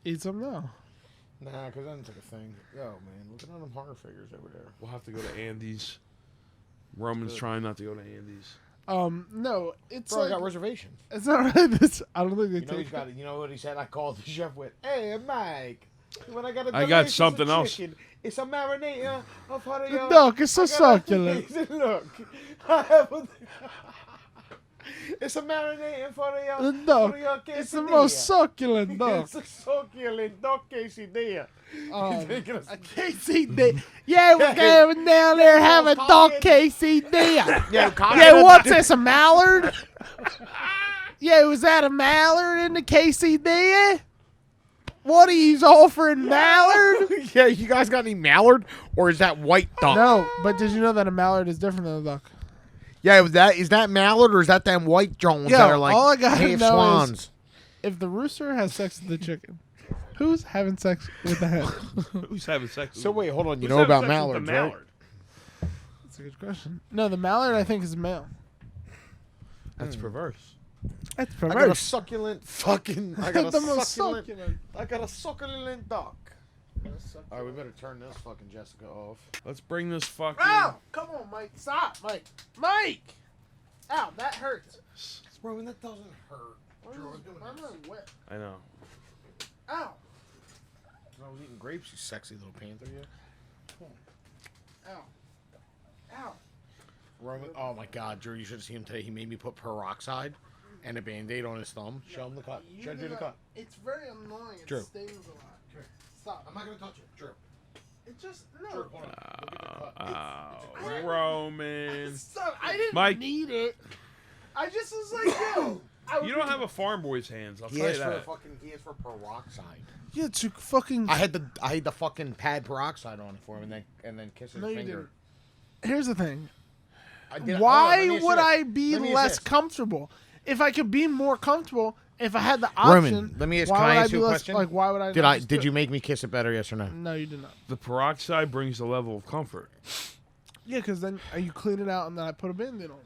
Eat some now. Nah, because that's like a thing. Yo, man, look at all them horror figures over there. We'll have to go to Andy's. Roman's trying not to go to Andy's. No, it's Bro, like I got reservations. it's not right. I don't think they You know take. he's got it. You know what he said? I called the chef with, "Hey, Mike, when I got a I got delicious something else. chicken, it's a marinator of how The duck is so succulent. Look, I have a, it's a marinator for The the duck. for your It's the quesadilla. most succulent duck. It's a succulent duck quesadilla. A Thinking of- KCD. Yeah, we're going down there have a duck KCD. Yeah, Yeah, what's this, a mallard? Yeah, was that a mallard in the KCD? What are you offering, mallard? Yeah, you guys got any mallard, or is that white duck? No, but did you know that a mallard is different than a duck? Yeah, is that mallard, or is that them white Jones Yo, that are like all I gotta half know swans? is if the rooster has sex with the chicken, who's having sex with the hen? Who's having sex? So wait, hold on. You Who's know having about sex with mallards, the right? mallard? That's a good question. No, the mallard I think is male. That's perverse. That's I got a perverse. succulent fucking. I got a the most succulent. succulent. I got a succulent duck. All right, we better turn this fucking Jessica off. Let's bring this fucking. Ow! Come on, Mike. Stop, Mike. Mike! Ow, that hurts. Bro, that doesn't hurt. Why am I wet? I know. Ow! I was eating grapes, you sexy little panther. Yeah. Ow. Ow. Roman. Oh my God, Drew, you should have seen him today. He made me put peroxide and a Band-Aid on his thumb. Show him the cut. Show Drew the cut. It's very annoying. It Drew. stings a lot. Stop. I'm not gonna touch it, Drew. It just no. Drew, hold on. Look at the cut. Oh, Roman. Stop. I didn't Mike. need it. I just was like, yo. You don't have a farm boy's hands. I'll He tell you asked for that. fucking. He asked for peroxide. Yeah, to fucking. I had the fucking pad peroxide on it for him, and then kiss his No, you finger. Here's the thing. I did- Why hold on, let me ask would you this. I be Let me ask less this. comfortable? If I could be more comfortable, if I had the option. Roman, let me ask. why Can would I ask be you a less, question? Like, why would I? Did not I? just do Did you it? make me kiss it better? Yes or no? No, you did not. The peroxide brings a level of comfort. Yeah, because then you clean it out and then I put a Band-Aid on.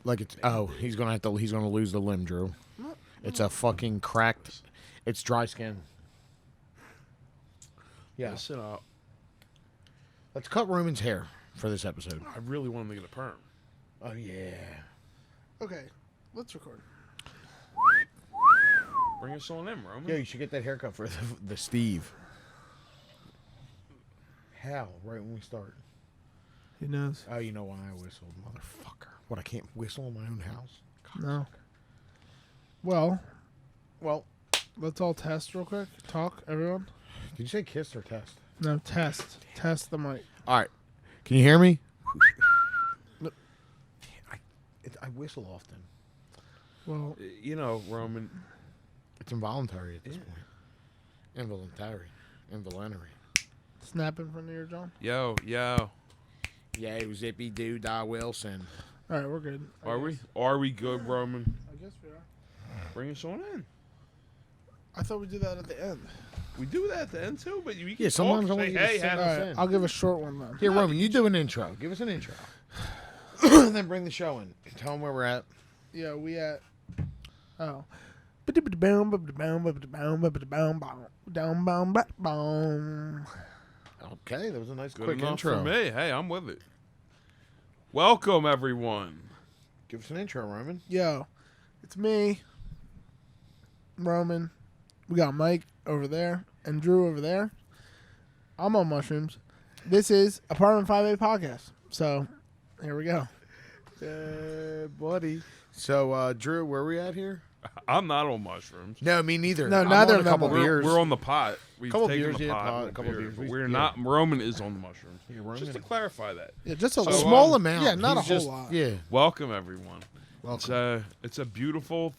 Like it's. Oh, he's gonna lose the limb, Drew. It's a fucking cracked. It's dry skin. Yeah. Listen up. Let's cut Roman's hair for this episode. I really want him to get a perm. Oh yeah. Okay, let's record. Bring us on in, Roman. Yo, you should get that haircut for the Steve. How? Right when we start. He knows. Oh, you know why I whistled, motherfucker. What? I can't whistle in my own house. No. Well, Well, let's all test real quick. Talk, everyone. did you say kiss or test? No, test. Test the mic. All right. Can you hear me? I whistle often. Well, You know, Roman. It's involuntary at this point. Involuntary. snap in front of your John. Yo. Yeah, it was Zippy Doo Da Wilson. All right, we're good. I Are guess. we? Are we good, Roman? I guess we are. Bring us on in. I thought we did that at the end. We do that at the end too, but we can Yeah, sometimes I talk, want say, you to hey, sing. have All us right, in. I'll give a short one then. Here, Roman, you do an intro. Give us an intro. Then bring the show in. Tell them where we're at. Yeah, we at. Oh. Okay, that was a nice Good quick enough intro. for me. Hey, I'm with it. Welcome, everyone. Give us an intro, Roman. Yo, it's me, Roman. We got Mike over there and Drew over there. I'm on mushrooms. This is Apartment 5A podcast. So, here we go. Buddy. So, Drew, where are we at here? I'm not on mushrooms. No, me neither. No, I'm neither on of a them couple are. beers. We're on the pot. We've Couple taken beers, the yeah, pot. pot, with couple beer, beers. but We- We're yeah. not. Roman is on the mushrooms. Yeah, Roman. Just to clarify that. Yeah, just a So, little. Small amount. Yeah, not He's a whole just- lot. Yeah. Welcome, everyone. Welcome. It's a beautiful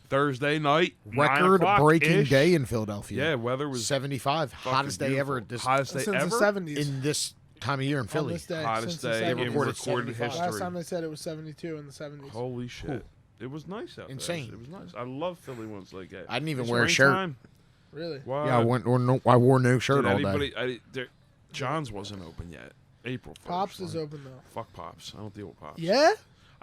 Thursday night. 9 Record-breaking o'clock-ish. day in Philadelphia. Yeah, weather was 75. fucking Hottest day ever. beautiful. This, Hottest day Since ever. the 70s. in this time of year in On Philly. this day, Hottest since the day in 70s. recorded recorded 75. history. Last time they said it was 72 in the 70s. Holy shit. It was nice out Insane. there. It was nice. I love Philly when it's like that. I didn't even It's wear a shirt. springtime. Really? What? Yeah, I wore no shirt Did all day. anybody, John's wasn't open yet. April 1st. Pops is right? open though. Fuck Pops. I don't deal with Pops. Yeah?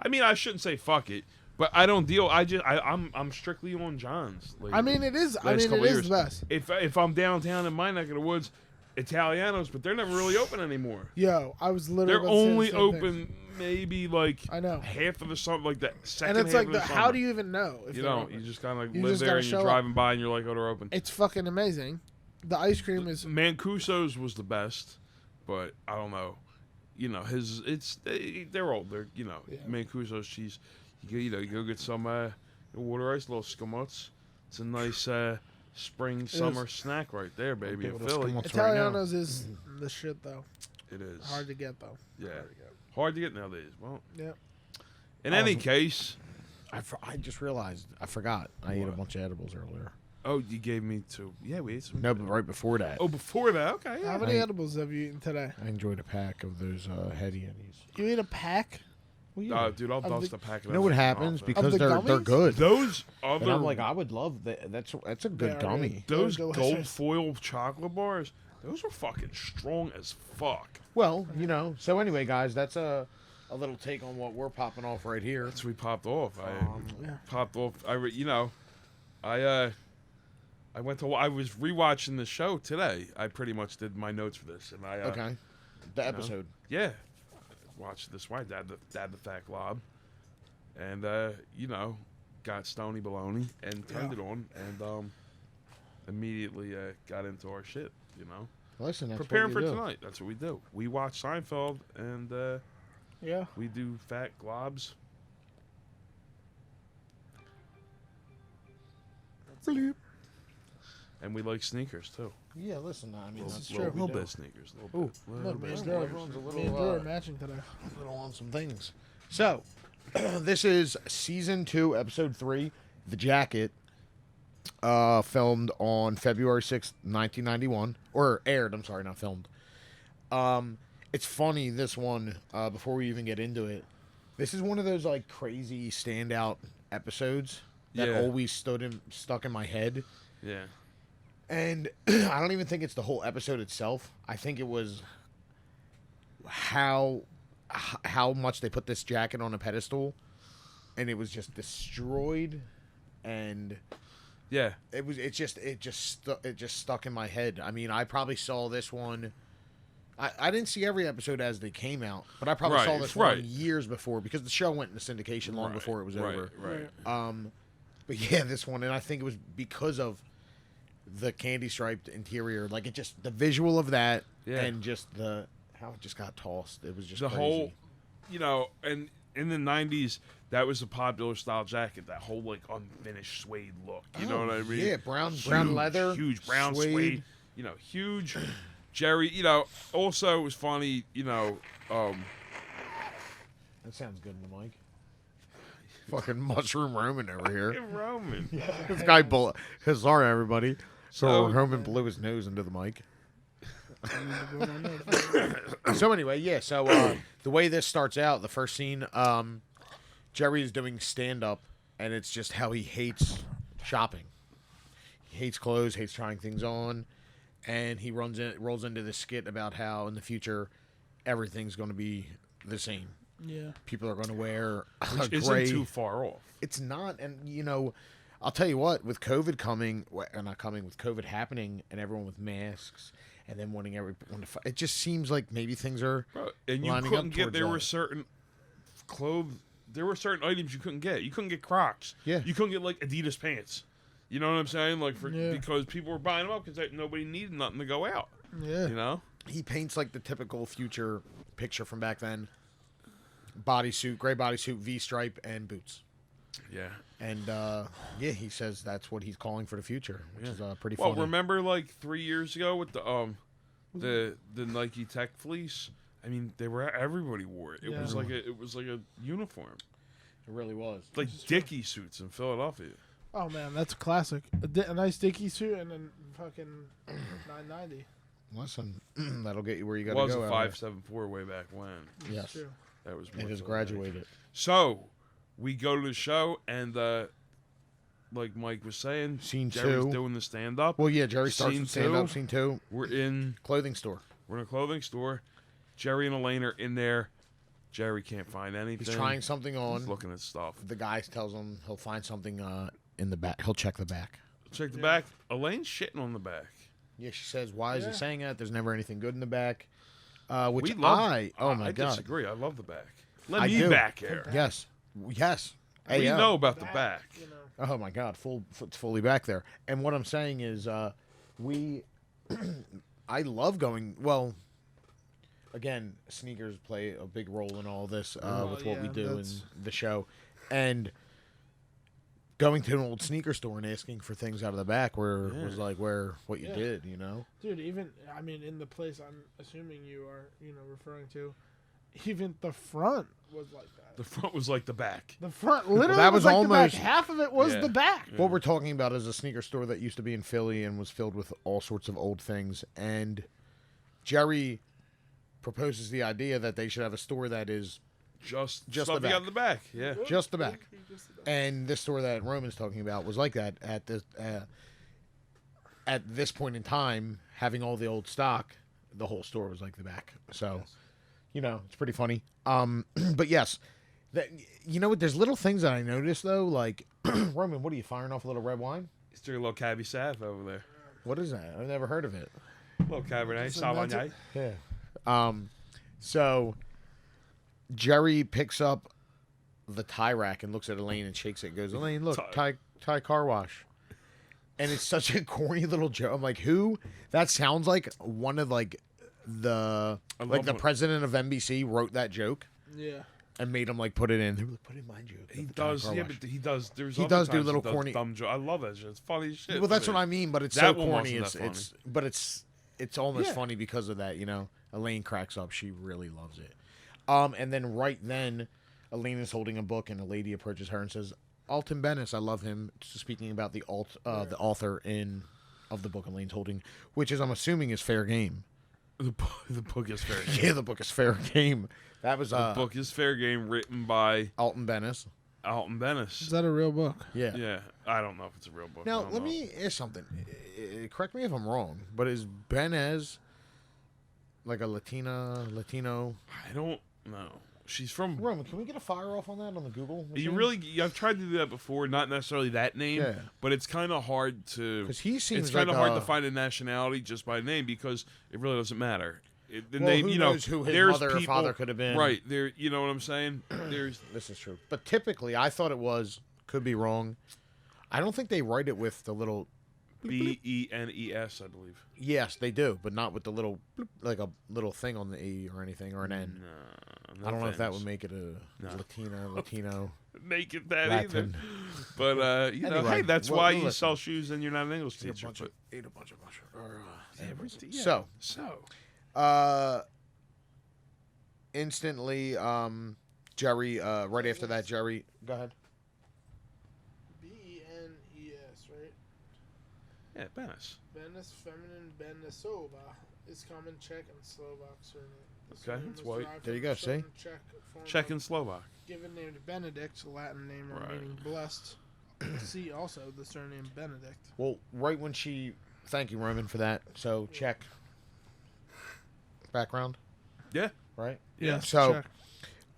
I mean, I shouldn't say fuck it. But I don't deal. I'm strictly on John's. Like, I mean, it is. I last mean, couple it is years. the best. If I'm downtown in my neck of the woods, Italianos, but they're never really open anymore. Yo, I was literally. They're about to say the only same open thing. maybe like I know. half of the summer, like that second And it's half like, of the summer. how do you even know? If You they're don't. open? You just kind of like You live just there gotta and you're show up. driving by and you're like, oh, they're open. It's fucking amazing. The ice cream is. Mancuso's was the best, but I don't know. You know, they're old. They're, you know, Yeah. Mancuso's cheese. You go get some water ice, little scamots. It's a nice spring, summer snack right there, baby. In with Philly. Scamots right now. Italianos is the shit though. It is. Hard to get though. Yeah. Hard to get nowadays. Well, Yeah. in any case. I just realized I forgot. I ate a What? bunch of edibles earlier. Oh, you gave me two. Yeah, we ate some. No, but right before that, Oh, before that? Okay, yeah. How many edibles have you eaten today? I enjoyed a pack of those heady Hennies. You eat a pack? Well, Dude, I'll Of dust the- a pack of you know what those happens off. because the they're gummies? good. Those And other I'm like, I would love that. That's a good Yeah, gummy. really. those They're gold delicious. foil chocolate bars, those are fucking strong as fuck. Well, you know. So anyway, guys, that's a little take on what we're popping off right here. That's what we popped off. Yeah. Popped off. I was rewatching the show today. I pretty much did my notes for this, and Okay. The episode. yeah, watched this. Why dad the fat glob, and got Stony Baloney and turned it on, and immediately got into our shit. You know, Listen, that's preparing what for you do. tonight. That's what we do. We watch Seinfeld, and Yeah. we do fat globs. And we like sneakers too. Yeah, listen. I mean, that's true. what we Little do. bit of sneakers. Little bit. Look, me and bit. Drew, Everyone's a little, me and Drew are matching today. A little on some things. So, this is season 2, episode 3, The Jacket. Filmed on February 6th, 1991, or aired. I'm sorry, not filmed. It's funny, this one. Before we even get into it, this is one of those like crazy standout episodes that Yeah. always stuck in my head. Yeah. And I don't even think it's the whole episode itself. I think it was how much they put this jacket on a pedestal, and it was just destroyed, and Yeah. it just stuck in my head. I mean, I probably saw this one. I didn't see every episode as they came out, but I probably saw this one years before because the show went into syndication long before it was over. Right. But yeah, this one, and I think it was because of the candy striped interior, like it just the visual of that, Yeah. and just how it just got tossed. It was just The crazy. whole, and in the 90s, that was a popular style jacket, that whole like unfinished suede look. You know what I mean? Yeah, brown Huge, leather, huge brown suede. Huge. Jerry, also it was funny, That sounds good in the mic. Fucking mushroom Roman over here. Roman. This guy sorry everybody. So- Roman blew his nose into the mic. So anyway, yeah. So the way this starts out, the first scene, Jerry is doing stand up, and it's just how he hates shopping. He hates clothes, hates trying things on, and he rolls into this skit about how in the future everything's going to be the same. Yeah. People are going to wear a Which isn't gray. too far off. It's not, and I'll tell you what. With COVID with COVID happening, and everyone with masks, and then wanting everyone to fight, it just seems like maybe things are. Bro, and you lining couldn't up get, towards there that. were certain there were certain items you couldn't get. You couldn't get Crocs. Yeah. You couldn't get like Adidas pants. You know what I'm saying? Like Yeah. because people were buying them up because nobody needed nothing to go out. Yeah. You know? He paints like the typical future picture from back then. Gray bodysuit, V-stripe, and boots. Yeah. And he says that's what he's calling for the future, which is pretty Well, funny. remember like 3 years ago with the Nike Tech fleece? I mean, everybody wore it. It Yeah. was like a uniform, It really was. like Dickie suits in Philadelphia. Oh man, that's a classic. A nice Dickie suit and then fucking $9.90. Listen, that'll get you where you It got to was go. a out there. 574 way back when. Yes, True. That was it more has so graduated. So we go to the show, and like Mike was saying, Scene Jerry's 2. doing the stand up. Well, yeah, Jerry starts Scene with stand up. 2. Scene 2, We're in clothing store. a clothing store. Jerry and Elaine are in there. Jerry can't find anything. He's trying something He's on. looking at stuff. The guy tells him he'll find something in the back. He'll check the back. Check the back. Elaine's shitting on the back. Yeah, she says, "Why is he Yeah. saying that? There's never anything good in the back." Which We love, oh my I god, disagree. I love the back. Let I me do. back here. yes, yes. We AO. know about the back. You know. Oh my god, it's fully back there. And what I'm saying is, I love going. Well, again, sneakers play a big role in all this with what we yeah, do in that's- the show, and going to an old sneaker store and asking for things out of the back was like what you Yeah. did, you know. Dude, even I mean, in the place I'm assuming you are, referring to, even the front was like that. The front was like the back. The front literally that was was like the almost- back. Half of it was Yeah. the back. What we're talking about is a sneaker store that used to be in Philly and was filled with all sorts of old things. And Jerry proposes the idea that they should have a store that is Just the stuff you back. got in the back. Yeah. just the back. And this store that Roman's talking about was like that at this point in time, having all the old stock, the whole store was like the back. So, it's pretty funny. But yes, what? There's little things that I noticed though. Like Roman, what are you firing off a little red wine? He's doing a little Cabernet Sav over there. What is that? I've never heard of it. Little Cabernet Just invent Sauvignon. it. Yeah. So Jerry picks up the tie rack and looks at Elaine and shakes it and goes, "Elaine, look, tie car wash." And it's such a corny little joke. I'm like, who? That sounds like one of the I like love the when- president of NBC wrote that joke Yeah. and made him put it in. They were like, put in my joke. He the tie does, car yeah, wash. but he does. There's He other does do times little does corny- dumb joke. I love that shit. It's funny as shit. Well, that's what I mean, but it's That so one corny. wasn't It's that but it's almost Yeah. funny because of that. Elaine cracks up. She really loves it. And then right then, Elaine is holding a book, and a lady approaches her and says, "Alton Bennis, I love him." Speaking about the author of the book Elaine's holding, which is I'm assuming is Fair Game. The book is fair game. Yeah, the book is Fair Game. That was The book is fair game, written by Alton Bennis. Alton Is Bennis. that a real book? Yeah. Yeah, I don't know if it's a real book. I Now don't let know. me ask something. Correct me if I'm wrong, but is Benez like a Latino? I don't know. She's from. Roman, can we get a fire off on that on the Google? You really? I've tried to do that before. Not necessarily that name, Yeah. but it's kind of hard to. Because he seems It's kind of like hard to find a nationality just by name because it really doesn't matter. The Well, name, who you know, knows who his there's mother or people, father could have been. Right there, you know what I'm saying? There's This is true. But typically, I thought it was. Could be wrong. I don't think they write it with the little. Benes, I believe. Yes, they do, but not with the little bloop, like a little thing on the E or anything or an N. No, I don't know if that thanks. would make it a Latino. make it that Latin. either. But you know, Anyway, hey, that's well, why we'll you listen. sell shoes and you're not an English Ate a teacher. bunch of But- So, so instantly, Jerry. Right after that, Jerry. Go ahead. Benes, right? yeah, Benes. Benes feminine Benesova is common Czech and Slovak surname. The Okay, surname it's was white. derived There you from go, a certain see? Czech form Czech of and Slovak. given named Benedict, a Latin name Right. meaning blessed. See also the surname Benedict. Well, right when she. Thank you, Roman, for that. So check. Background, Yeah. right? Yeah. So,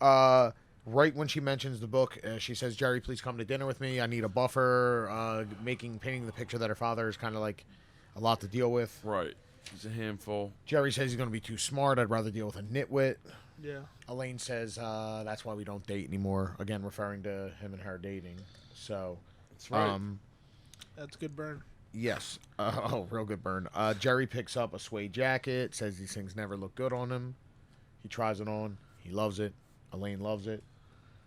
Czech. right when she mentions the book, she says, "Jerry, please come to dinner with me. I need a buffer." Painting the picture that her father is kind of like a lot to deal with. Right. He's a handful. Jerry says he's going to be too smart. I'd rather deal with a nitwit. Yeah. Elaine says that's why we don't date anymore. Again, referring to him and her dating. So, That's right. That's good burn. yes. Real good burn. Jerry picks up a suede jacket. Says these things never look good on him. He tries it on. He loves it. Elaine loves it.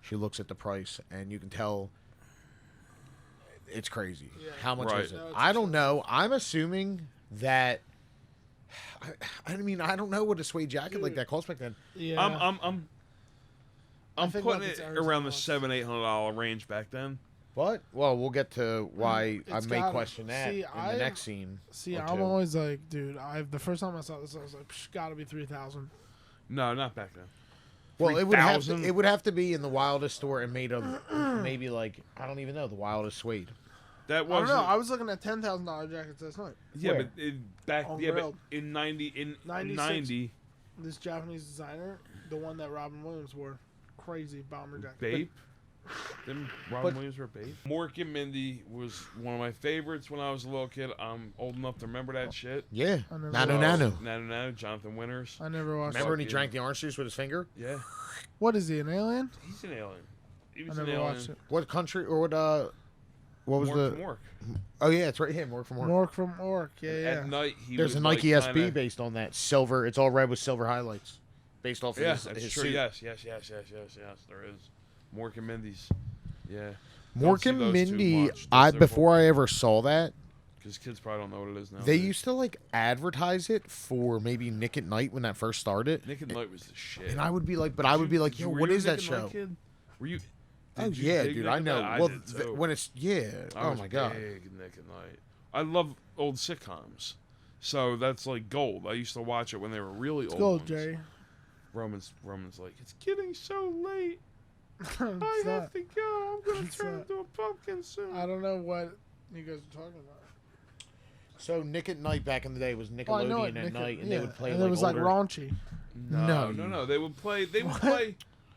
She looks at the price, and you can tell it's crazy. Yeah. How much Right. is it? No, it's I don't know. I'm assuming that. I mean, I don't know what a suede jacket like that costs back then. Yeah. I'm think putting about it these average around the amounts. $700-800 range back then. What? Well, we'll get to why I It's may gotta- question that see, in the next scene. See, or I'm two. always like, dude. The first time I saw this, I was like, gotta be 3,000. No, not back then. Well, it would have to, 3,000? it would have to be in the wildest store and made of maybe like I don't even know the wildest suede. That I don't was know. I was looking at $10,000 jackets last night. yeah, Where? but On but Railed. in 90 in 96. 90 This Japanese designer, The one that Robin Williams wore. Crazy bomber jacket. Bape. Them Robin Williams were Bape. Mork and Mindy was one of my favorites when I was a little kid. I'm old enough to remember that shit. Yeah. I never Nanu watched Nanu. Nanu Nanu, Jonathan Winters. I never watched Remember when he Fucking- drank the orange juice with his finger? Yeah, What is he, an alien? he's an alien. He I was an never alien. watched it. What country or what was Mork the? from Mork. Oh yeah, it's right here. Mork from Mork. Mork from Ork. Yeah, yeah. At night, he There's would, a Nike like, SB kinda- based on that silver. It's all red with silver highlights, based off of Yeah, his, that's his true. suit. Yes. There is. Mork and Mindy's. Yeah. Mork see and those too Mindy. much. I Those are before I ever saw that, Because kids probably don't know what it is now. they used to like advertise it for maybe Nick at Night when that first started, Nick and Night was the shit. and I would be like, but I would be like, yo, Were what you a is that Nick and Night show? kid? Were you? Oh did you yeah, dig dude, Nick I and know. Night? I Well, did too. when it's I oh was my god. big Nick and Night. I love old sitcoms, so that's like gold. I used to watch it when they were really It's old. gold, ones. Jerry. Roman's like, it's getting so late. It's I have not. to go. I'm gonna It's turn not. into a pumpkin soon. I don't know what you guys are talking about. So Nick at Night back in the day was Oh, I know Nickelodeon it. at night, and yeah. they would play and like it was like older- raunchy. No. They would play. They would What? play.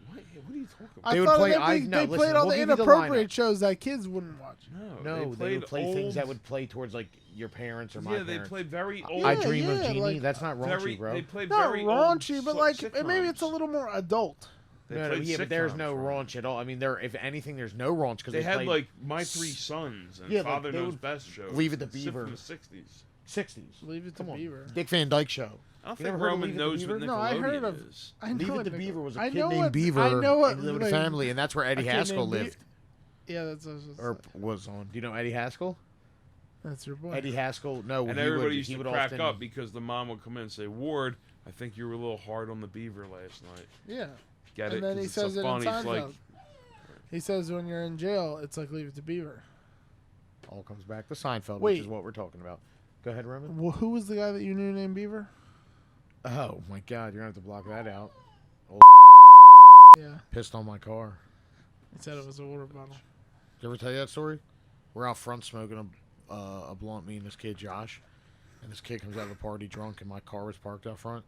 What are you talking about? I They would thought play- they no, played listen, all we'll the give you the inappropriate lineup. shows that kids wouldn't watch. No, they played would play things that old- would play towards like your parents or my Yeah, they parents. played very old. I Yeah, Dream of yeah, Genie. like, That's not raunchy, very, bro. They played Not very raunchy, old but like maybe sitcoms. it's a little more adult. They No, played yeah, but there's sitcoms, no bro. raunch at all. I mean, there. If anything, there's no raunch because They had played like My Three Sons and Yeah, like, Father they Knows would Best shows. Leave It to and stuff Beaver. from the '60s. 60s. Leave it to Come on, Beaver. Dick Van Dyke Show. I don't You think never heard of Roman Leave It to knows what Beaver? Nickelodeon No, I heard of- is. I know Leave It what to Nickel- Beaver was a I kid know named what- Beaver. I know what and he lived with a like, family, and that's where Eddie a kid Haskell named Be- lived Yeah, that's what I was or was on. Do you know Eddie Haskell? that's your boy. Eddie Haskell. No, And he everybody would, used he to would crack often, up because the mom would come in and say, "Ward, I think you were a little hard on the Beaver last night." Yeah. Get And it? then 'Cause he it's says so it funny. in It's like, Seinfeld. He says when you're in jail, it's like Leave It to Beaver. All comes back to Seinfeld, Wait. which is what we're talking about. Go ahead, Roman. Well, who was the guy that you knew named Beaver? Oh my God, you're gonna have to block that out. Yeah. Pissed on my car. He said it was a water bottle. Did I ever tell you that story? We're out front smoking a blunt, me and this kid Josh, and this kid comes out of the party drunk, and my car was parked out front.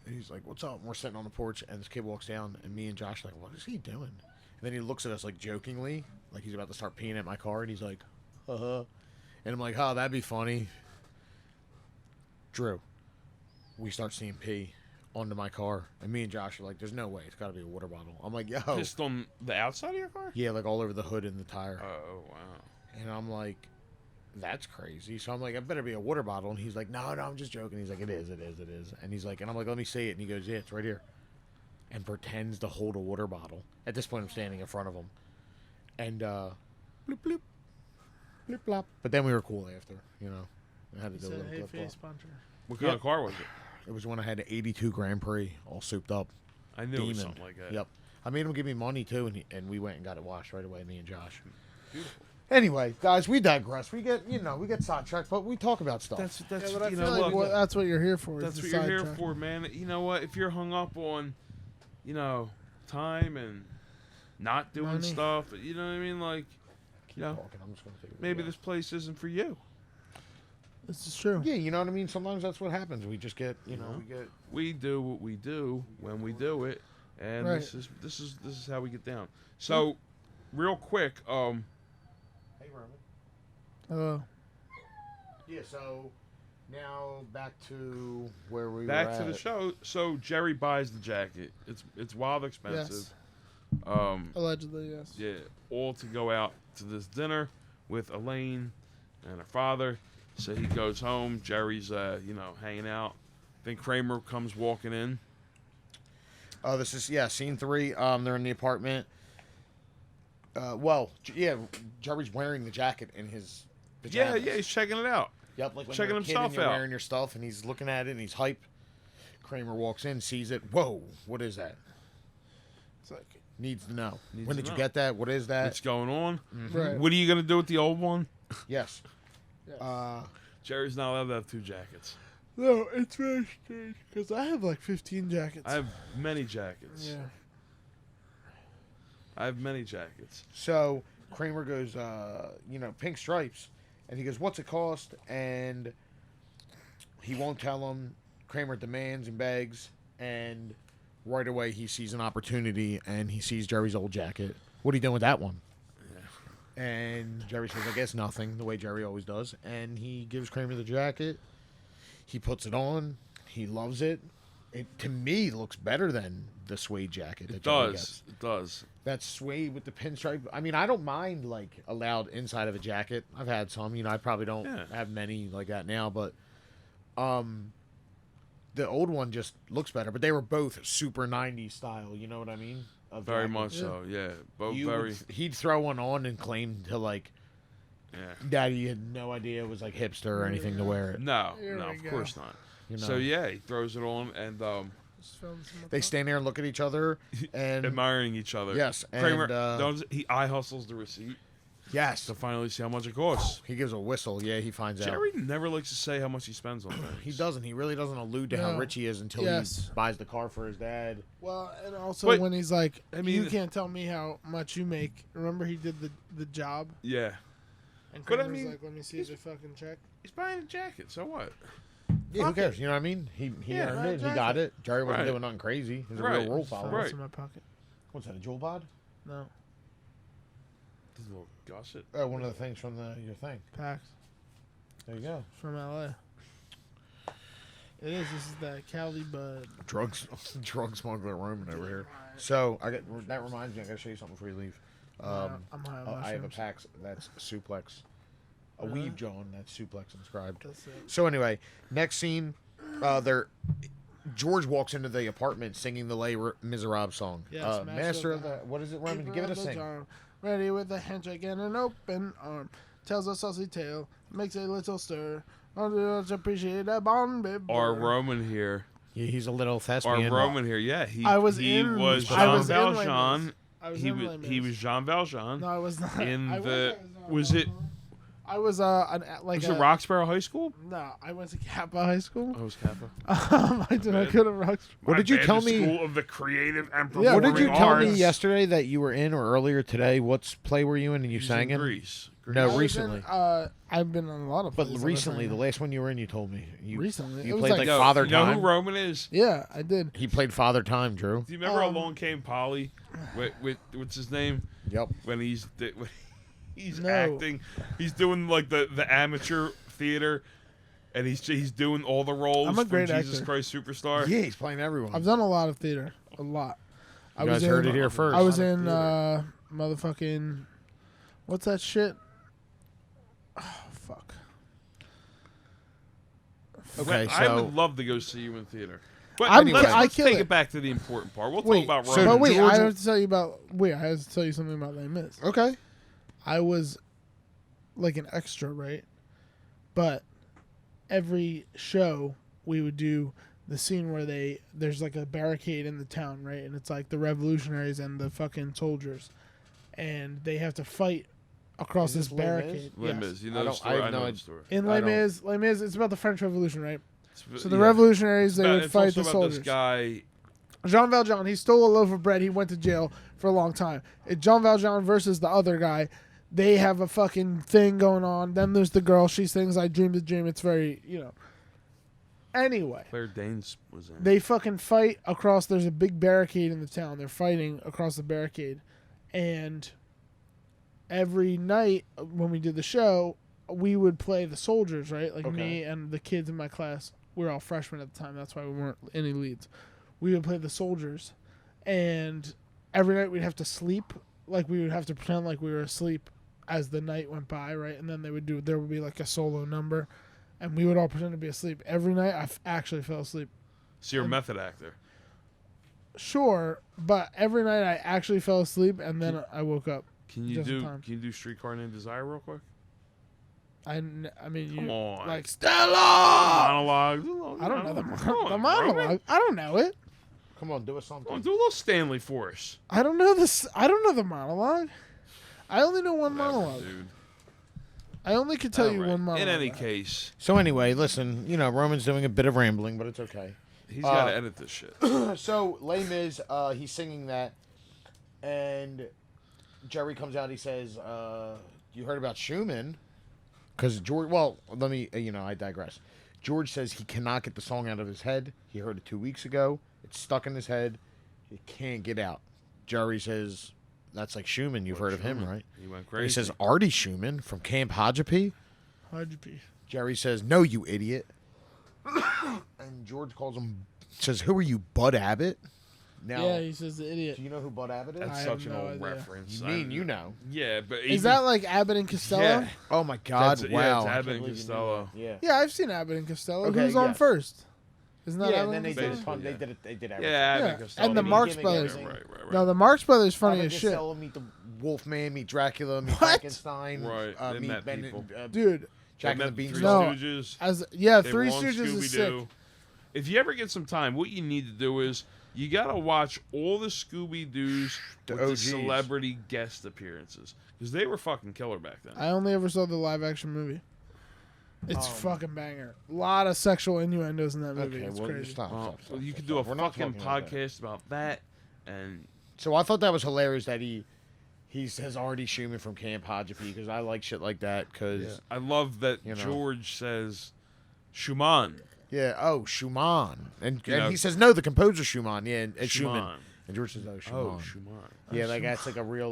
And he's like, "What's up?" And we're sitting on the porch, and this kid walks down, and me and Josh are like, "What is he doing?" And then he looks at us like jokingly, like he's about to start peeing at my car, and he's like, "Uh-huh." And I'm like, "Oh, that'd be funny." Drew, we start seeing pee onto my car, and me and Josh are like, "There's no way, it's got to be a water bottle." I'm like, "Yo." pissed on the outside of your car? Yeah, like all over the hood and the tire. Oh wow. And I'm like, that's crazy. So I'm like, it better be a water bottle. And he's like, no, I'm just joking. He's like, it is. And he's like, and I'm like, let me see it. And he goes, yeah, it's right here. And pretends to hold a water bottle. At this point, I'm standing in front of him. And, bloop, bloop, blip, blop. But then we were cool after, you know. I had to He do a said, little "Hey, flip face flop. puncher." What kind Yep. of car was it? It was when I had an 82 Grand Prix, all souped up. I knew it was Demon. something like that. Yep. I made him give me money, too, and we went and got it washed right away, me and Josh. Beautiful. Anyway, guys, we digress. We get sidetracked, but we talk about stuff. That's Yeah, but I you feel know, like look, that's what you're here for. is that's the what you're here sidetrack. for, man. You know what? If you're hung up on, you know, time and not doing Money. stuff, you know what I mean? Like, Keep you know, talking. I'm just gonna take a maybe video. this place isn't for you. This is true. Yeah, you know what I mean. Sometimes that's what happens. We just get, we get. We do what we do when we do it, and Right. this is how we get down. So, real quick, Hey, Roman. Oh, Yeah. So now back to where we back were to the at. show. So Jerry buys the jacket. It's wild expensive. allegedly, yes. Yeah, all to go out to this dinner with Elaine and her father. So he goes home. Jerry's, hanging out. Then Kramer comes walking in. Oh, this is scene 3. They're in the apartment. Jerry's wearing the jacket in his Yeah, pajamas. yeah, he's checking it out. Yep, like when checking you're a kid himself and you're out. wearing your stuff, and he's looking at it, and he's hype. Kramer walks in, sees it. Whoa, what is that? It's like, Needs to know. Needs When to did you know. get that? What is that? What's going on? right. What are you gonna do with the old one? Yes. Yes. Jerry's not allowed to have 2 jackets. No, it's very strange because I have like 15 jackets. I have many jackets. Yeah. I have many jackets. So Kramer goes, pink stripes. And he goes, what's it cost? And he won't tell him. Kramer demands and begs. And right away he sees an opportunity and he sees Jerry's old jacket. What are you doing with that one? And Jerry says, I guess nothing, the way Jerry always does. And he gives Kramer the jacket. He puts it on. He loves it. It, to me, looks better than the suede jacket that It Jerry does. gets. It does. That suede with the pinstripe. I mean, I don't mind, like, a loud inside of a jacket. I've had some. You know, I probably don't have many like that now. But the old one just looks better. But they were both super 90s style. You know what I mean? Of Very jackets. much so. Yeah. Both You very. would- he'd throw one on and claim to, like, Yeah. Daddy had no idea it was like hipster or anything to wear it. No. Here No. we Of go. course not. You know? So yeah, he throws it on and Just film some of They that. stand there and look at each other and admiring each other. yes, Kramer and he eye hustles the receipt yes, to finally see how much it costs. he gives a whistle. Yeah, he finds Jerry never likes to say how much he spends on things. out. He doesn't. He really doesn't allude to how No. rich he is until Yes. he buys the car for his dad. Well, and also But- when he's like, I mean- you can't tell me how much you make. Remember he did the job? Yeah. And But I Kramer's mean, like, let me see the fucking check. He's buying a jacket, so what? Yeah, who cares? You know what I mean? He Yeah, earned right, it. He exactly. got it. Jerry wasn't Right. doing nothing crazy. He's a Right. real rule Just follower. found Right. this in my pocket. What's that? A jewel pod? No, This little gusset. Oh, one of the things from your thing. PAX There you go. from LA. It is. This is the Cali Bud. Drug smuggler Roman over here. So that reminds me. I gotta show you something before you leave. I'm high on I have a mushrooms. PAX that's suplex. A Really? weave John that's suplex inscribed. That's it. So anyway, next scene, George walks into the apartment singing the Les Miserables song. Yes, Master of the what is it, Roman? Give it a sing. Charm, ready with a handshake and an open arm. Tells a saucy tale, makes a little stir. Much appreciate a bond, baby. Our Roman here. Yeah, he's a little Our thespian. Roman here. Yeah, he I was he in- was I Jean was in Les Valjean. I was He in was Les he Mis. was Jean Valjean No, I was not. in I the was was it I was like was it Roxborough High School? No, I went to Kappa High School. Oh, it was Kappa. I did not go to Roxborough. What did you tell me? School of the Creative and Yeah, What did you Performing tell me Arts. yesterday that you were in, or earlier today? What play were you in and you He's sang in in? Greece. No, I was recently. in, I've been on a lot of But plays that I recently, sang the in. last one you were in, you told me. Recently. It You was played like- like No, Father you know Time. who Roman is? Yeah, I did. He played Father Time, Drew. Do you remember Um, Along Came Polly? With what's his name? Yep. When when he's No. acting, he's doing like the amateur theater, and he's doing all the roles. I'm a for great Jesus actor. Christ Superstar. Yeah, he's playing everyone. I've done a lot of theater. A lot. You guys heard it here first. I was A lot of in theater. motherfucking what's that shit? Oh fuck. Okay, I so would love to go see you in theater. But I'm- let's, I let's kill take it. it back to the important part. We'll Wait, talk about so Roman. But wait, George- I have to tell you about. Wait, I have to tell you something about Les Mis. okay. I was like an extra, right? But every show we would do the scene where there's like a barricade in the town, right? And it's like the revolutionaries and the fucking soldiers, and they have to fight across Is this this Les Mis? barricade. Les Yes. Mis, you I know the don't- I story. have I no know the idea. story. In I Les Mis, it's about the French Revolution, right? So the Yeah. revolutionaries, they would It's fight also the about soldiers. This guy, Jean Valjean, he stole a loaf of bread. He went to jail for a long time. It's Jean Valjean versus the other guy. They have a fucking thing going on. Then there's the girl. She sings "I Dreamed a Dream." It's very, Anyway, Claire Danes was in. they fucking fight across. There's a big barricade in the town. They're fighting across the barricade, and every night when we did the show, we would play the soldiers, right? Like Okay. me and the kids in my class. We were all freshmen at the time. That's why we weren't any leads. We would play the soldiers, and every night we'd have to sleep. Like we would have to pretend like we were asleep as the night went by, right? And then there would be like a solo number, and we would all pretend to be asleep. Every night I actually fell asleep. So you're a method actor. Sure, but every night I actually fell asleep, and then I woke up. Can you Just in do time. Can you do Streetcar Named Desire real quick? I mean, Come you on. like Stella. Monologue. I don't know the Come on, monologue. Roman. I don't know it. Come on, do us Come on, something. do a little Stanley for us. I don't know this. I don't know the monologue. I only know one Whatever, monologue. dude. I only could tell All you right. one monologue. In any case, So anyway, listen, Roman's doing a bit of rambling, but it's okay. he's got to edit this shit. So Les Mis, he's singing that, and Jerry comes out. He says, "You heard about Schumann?" Because George. Well, let me. I digress. George says he cannot get the song out of his head. He heard it 2 weeks ago. It's stuck in his head. He can't get out. Jerry says, that's like Schumann. You've heard of him, right? He went And crazy. he says, Artie Schumann from Camp Hodgepee? How'd you be? Jerry says, no, you idiot. And George calls him, says, who are you, Bud Abbott? Now, Yeah, he says the idiot. do you know who Bud Abbott is? That's I such have an no old idea. reference. You mean you know. Yeah, but Is that like Abbott and Costello? Yeah. Oh, my God. That's- wow. yeah, it's I Abbott can't and believe you knew Costello. that. Yeah. Yeah, I've seen Abbott and Costello. Okay, Who's on yes. first? Isn't that Yeah, Abbott and then and they did, Costello? Basically, they did Yeah, everything. Abbott Yeah, Costello. and the They Marx gimmick Brothers. everything. Right. No, the Marx Brothers funny Abbott as shit. Costello, meet the Wolfman, meet Dracula, meet What? Frankenstein. Right, they meet met Ben, people. Dude, Jack They and the met Three Beanstalk. No. Stooges. Three They were on Stooges is sick. Scooby-Doo. If you ever get some time, what you need to do is you gotta watch all the Scooby-Doo's The with the OGs. celebrity guest appearances because they were fucking killer back then. I only ever saw the live action movie. It's fucking banger. A lot of sexual innuendos in that movie. Okay, It's well, crazy. stop. You could do a We're not fucking talking about that. podcast about that, and So I thought that was hilarious that he says Artie Schumann from Camp Hodgepee because I like shit like that because I love that You know. George says Schumann. Schumann and You know- he says no, the composer Schumann, yeah, and Schumann. Schumann. And George says Schumann. Oh, Schumann. Yeah, like that's like a real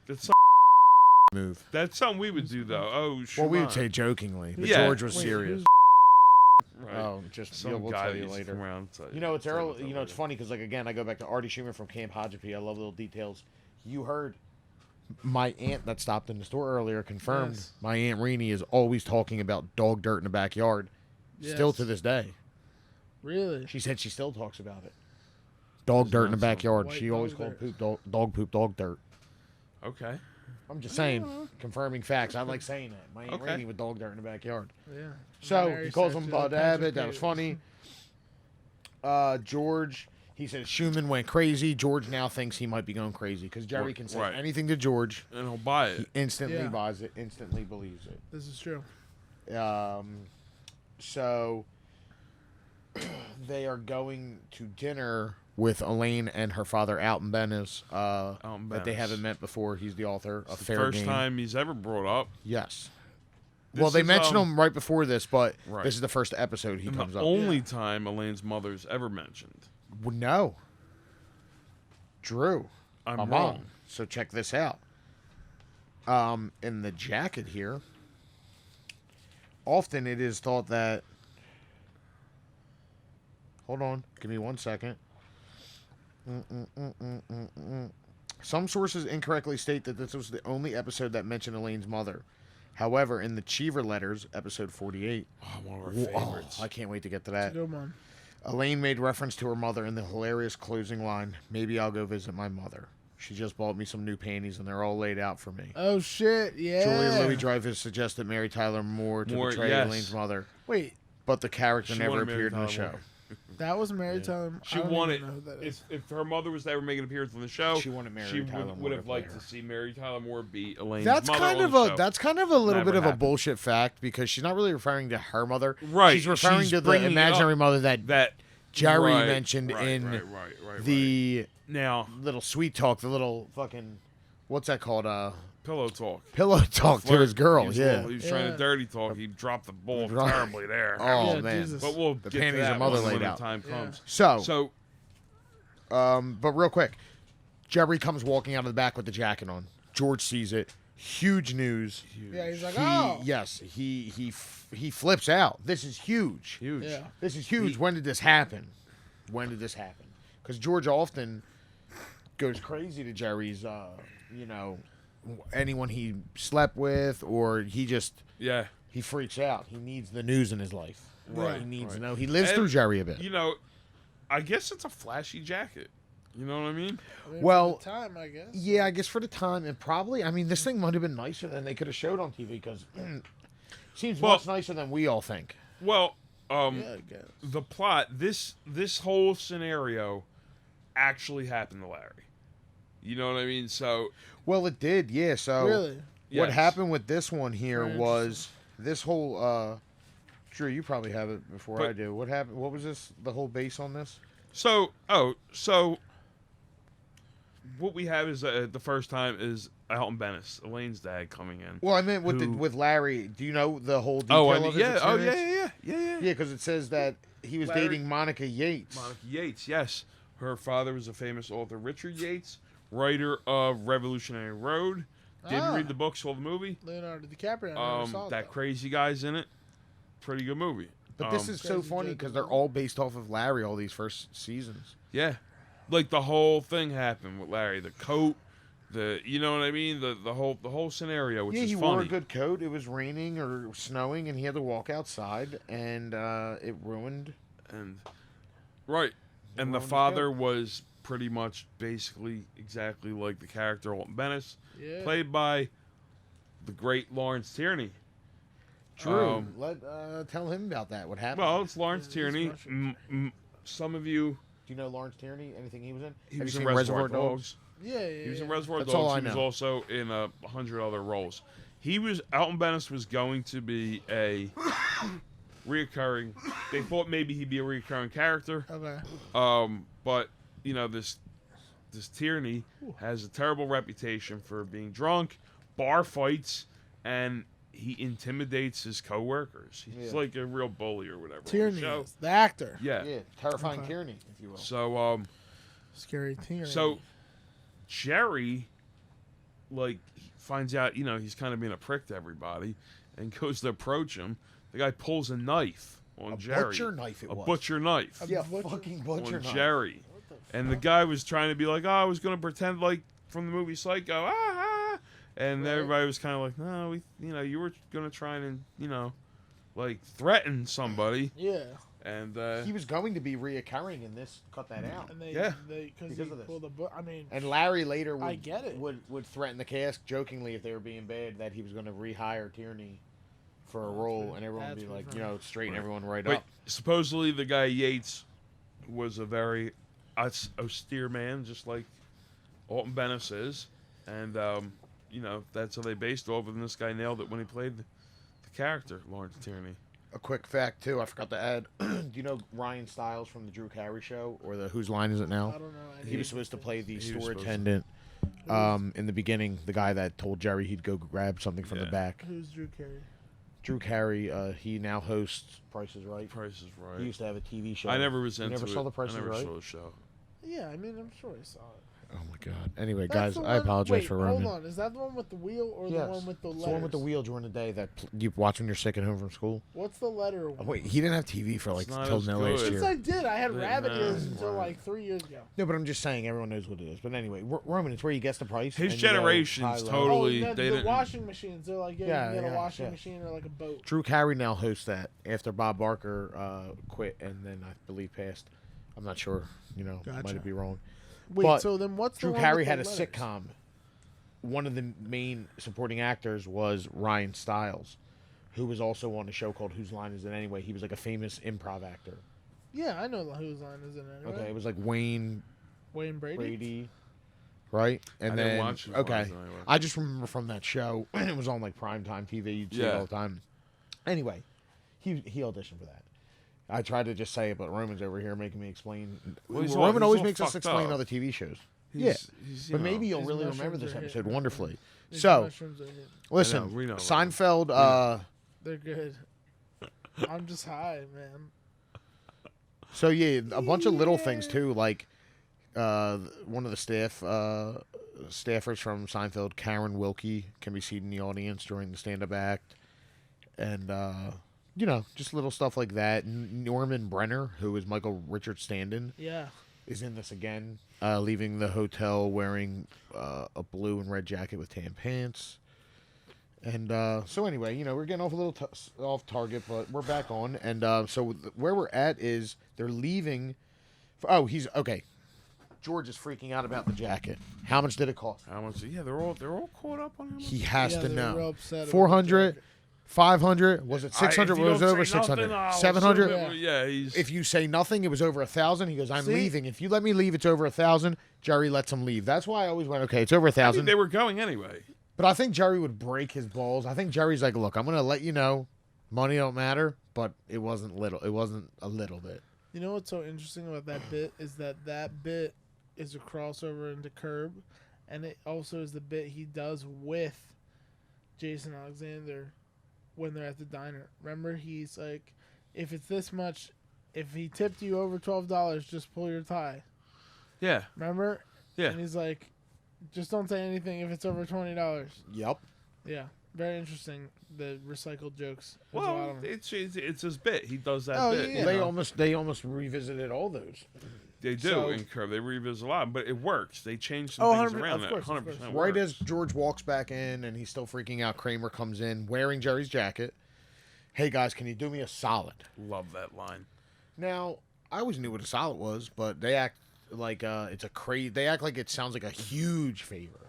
That's move. that's something we would do though. Oh, Well, Schumann. we would say jokingly, but Yeah. George was Wait, serious. Right. Oh, just Some we'll guy tell that you used to later. come around and tell You know, it's tell early. that You know, it's later. funny because, like, again, I go back to Artie Schumann from Camp Hodgepee. I love little details. You heard my aunt that stopped in the store earlier confirmed Yes. my aunt Renee is always talking about dog dirt in the backyard, still Yes. to this day. Really? She said she still talks about it. Dog There's dirt in the not some backyard. white She always dog called dirt. poop dog poop dog dirt. Okay. I'm just saying, confirming facts. I like saying that. My aunt Okay. Renee with dog dirt in the backyard. Yeah. So Very he calls him sexy, Bud like Patrick Abbott. That was Bateman. funny. George, he says Schumann went crazy. George now thinks he might be going crazy because Jerry can say Right. anything to George. And he'll buy He it. instantly Yeah. buys it, instantly believes it. This is true. So they are going to dinner with Elaine and her father, Alton Bennis, Alton that they Bennis. haven't met before. He's the author of It's the Fair first Game. time he's ever brought up. Yes. This Well, they is, mentioned him right before this, but Right. this is the first episode he And comes the up. only time Elaine's mother's ever mentioned. Well, no. Drew. I'm my wrong. mom. So check this out. In the jacket here, often it is thought that. Hold on, give me 1 second. Some sources incorrectly state that this was the only episode that mentioned Elaine's mother. However, in the Cheever letters, episode 48, Oh, one of our oh, favorites. I can't wait to get to that. Good one. Elaine made reference to her mother in the hilarious closing line, "Maybe I'll go visit my mother. She just bought me some new panties and they're all laid out for me." Oh shit! Yeah. Julia Louis Dreyfus suggested Mary Tyler Moore to Moore, betray yes. Elaine's mother, Wait, but the character She never wanted Mary appeared in the Tyler show. Moore. that was Mary Tyler. She I don't wanted, even know who that is. if her mother was to ever make an appearance on the show, She wanted Mary she Tyler Moore would to have play liked her. to see Mary Tyler Moore beat Elaine's That's mother kind on of the a show. that's kind of a little Never bit of a happened. bullshit fact because she's not really referring to her mother. Right, She's referring she's to the bringing it imaginary up mother that that Jerry right, mentioned right, in right. the Now little sweet talk, the little fucking what's that called? pillow talk. Pillow talk to Flirt. his girl. He was, Yeah. he was trying Yeah. to dirty talk. He dropped the ball Right. terribly there. Oh Yeah, man. Jesus. But we'll The get panties to that her mother when laid the out. time Yeah. comes. So, So but real quick, Jerry comes walking out of the back with the jacket on. George sees it. Huge news. Yeah, he's like, He, oh. yes, he flips out. This is huge. huge. Yeah. This is huge. When did this happen? When did this happen? Because George often goes crazy to Jerry's, anyone he slept with, or he just Yeah. he freaks out. He needs the news in his life. Right, He needs right. to know. He lives And, through Jerry a bit. You know, I guess it's a flashy jacket. You know what I mean? I mean, Well, for the time, I guess. Yeah, I guess for the time, and probably, I mean, this thing might have been nicer than they could have showed on TV because seems Well- much nicer than we all think. Well, Yeah, I guess. the plot, this whole scenario actually happened to Larry. You know what I mean? So Well, it did, yeah. So Really? what yes. happened with this one here Very was this whole. Drew, you probably have it before But- I do. What happened? What was this? The whole base on this? So what we have is the first time is Alton Bennis, Elaine's dad, coming in. Well, I meant with Who- with Larry. Do you know the whole detail Oh, of his yeah. Oh, experience? yeah. Yeah, because it says that he was Larry- dating Monica Yates. Monica Yates, yes. Her father was a famous author, Richard Yates, writer of Revolutionary Road. Didn't read the book, saw the movie. Leonardo DiCaprio. I never saw That though. crazy guy's in it. Pretty good movie. But this is so Crazy funny Joe because they're Division. all based off of Larry. All these first seasons. Yeah, like the whole thing happened with Larry. The coat, you know what I mean. The whole scenario, which Yeah, is he funny. wore a good coat. It was raining or snowing, and he had to walk outside, and it ruined. And right, and the ruined his father coat. was pretty much basically exactly like the character Alton Bennis, Yeah. played by the great Lawrence Tierney. True. Tell him about that. What happened? Well, it's Lawrence Yeah, he's Tierney. Russian. Some of you, Do you know Lawrence Tierney? Anything he was in? he Have was you in seen Reservoir Dogs. Yeah. He was in Reservoir That's all Dogs. I He was know. also in 100 other roles. Alton Bennis was going to be a reoccurring. They thought maybe he'd be a reoccurring character. Okay. But you know this Tierney has a terrible reputation for being drunk, bar fights, and he intimidates his coworkers. He's Yeah. like a real bully or whatever. on the Tierney, show. is the actor. Yeah. Yeah, terrifying Okay. Tierney, if you will. So Scary Tierney. So Jerry, like, he finds out, you know, he's kind of being a prick to everybody, and goes to approach him. The guy pulls a knife on A Jerry. butcher knife. It A was. butcher knife A Yeah, butcher- fucking butcher on knife. Jerry. What the And the fuck? guy was trying to be like, oh, I was going to pretend like from the movie Psycho. And Right. everybody was kind of like, no, you were going to try and, like, threaten somebody. Yeah. And, He was going to be reoccurring in this. Cut that out. And they, Yeah. because Because he of this. pulled the book. I mean, And Larry later would I get it. would threaten the cast jokingly if they were being bad that he was going to rehire Tierney for a That's role, pretty- and everyone would that's be pretty like, funny. straighten Right. everyone right but up. supposedly the guy Yates was a very austere man, just like Alton Bennis is. And, that's how they based off, and this guy nailed it when he played the character, Lawrence Tierney. A quick fact too, I forgot to add. Do you know Ryan Stiles from the Drew Carey Show, or the Whose Line Is It I Now? don't know. He was supposed to play the He was store supposed to. attendant. In the beginning, the guy that told Jerry he'd go grab something from the Yeah. back. Who's Drew Carey? Drew Carey, he now hosts Price is Right. Price is Right. He used to have a TV show. I never was You into never it. saw The Price I is never Right? saw the show. Yeah, I mean, I'm sure I saw it. Oh my god. Anyway, That's guys, the I one- apologize wait, for Roman. Hold on, is that the one with the wheel or Yes. the one with the It's letters? the one with the wheel during the day that you watch when you're sick at home from school. What's the letter one? Oh, wait, he didn't have TV for like It's not till as no good. last Yes, year. I did. I had Yeah, rabbit no, ears until right. like 3 years ago. No, but I'm just saying everyone knows what it is. But anyway, Roman, it's where you guess the price. His and you go generation's high, low. totally- Oh, the, they the didn't- washing machines. They're like, Yeah, you can get yeah, a washing yeah. machine or like a boat. Drew Carey now hosts that after Bob Barker quit and then I believe passed. I'm not sure. Gotcha. Might be wrong. Wait, but so then what's the Drew one Carey with the had a letters? sitcom. One of the main supporting actors was Ryan Stiles, who was also on a show called Whose Line Is It Anyway? He was like a famous improv actor. Yeah, I know whose line is it anyway. Okay, it was like Wayne Wayne Brady. Brady, right? And I then didn't watch Whose okay, Line Is It Anyway. I just remember from that show. It was on like primetime TV. You'd see it Yeah. all the time. Anyway, he auditioned for that. I tried to just say it, but Roman's over here making me explain. Well, he's Roman all always makes us fucked explain up. other TV shows. He's, But maybe you'll These really mushrooms remember this are episode hitting. wonderfully. These So, mushrooms are hitting. listen, we know, Seinfeld. They're good. I'm just high, man. So yeah, a bunch of little things too, like one of the staffers from Seinfeld, Karen Wilkie, can be seen in the audience during the stand-up act, and just little stuff like that. Norman Brenner, who is Michael Richard Standen, Yeah. is in this again, leaving the hotel wearing a blue and red jacket with tan pants. And so anyway, we're getting off a little off target, but we're back on. And so where we're at is they're leaving. He's okay. George is freaking out about the jacket. How much did it cost? How much? Yeah, they're all caught up on him. He has Yeah, to they're real know. upset about the 400, jacket. 500, was it 600? It was over 600. 700. Yeah, he's. If you say nothing, it was over 1,000. He goes, I'm See? leaving. If you let me leave, it's over 1,000. Jerry lets him leave. That's why I always went, okay, it's over I mean, 1,000. they were going anyway. But I think Jerry would break his balls. I think Jerry's like, look, I'm going to let you know. Money don't matter, but it wasn't little. It wasn't a little bit. You know what's so interesting about that bit is that bit is a crossover into Curb, and it also is the bit he does with Jason Alexander when they're at the diner. Remember, he's like, if it's this much, if he tipped you over $12, just pull your tie. Yeah. Remember? Yeah. And he's like, just don't say anything if it's over $20. Yep. Yeah. Very interesting. The recycled jokes. There's a lot Well, of 'em. it's his bit. He does that Oh, bit. yeah, you They know? almost revisited all those. They do So- in Curb. They revisit a lot, but it works. They change some Oh, things 100%, around of that. course, of 100% course. Right works. as George walks back in and he's still freaking out, Kramer comes in wearing Jerry's jacket. Hey guys, can you do me a solid? Love that line. Now, I always knew what a solid was, but they act like it's a crazy. They act like it sounds like a huge favor.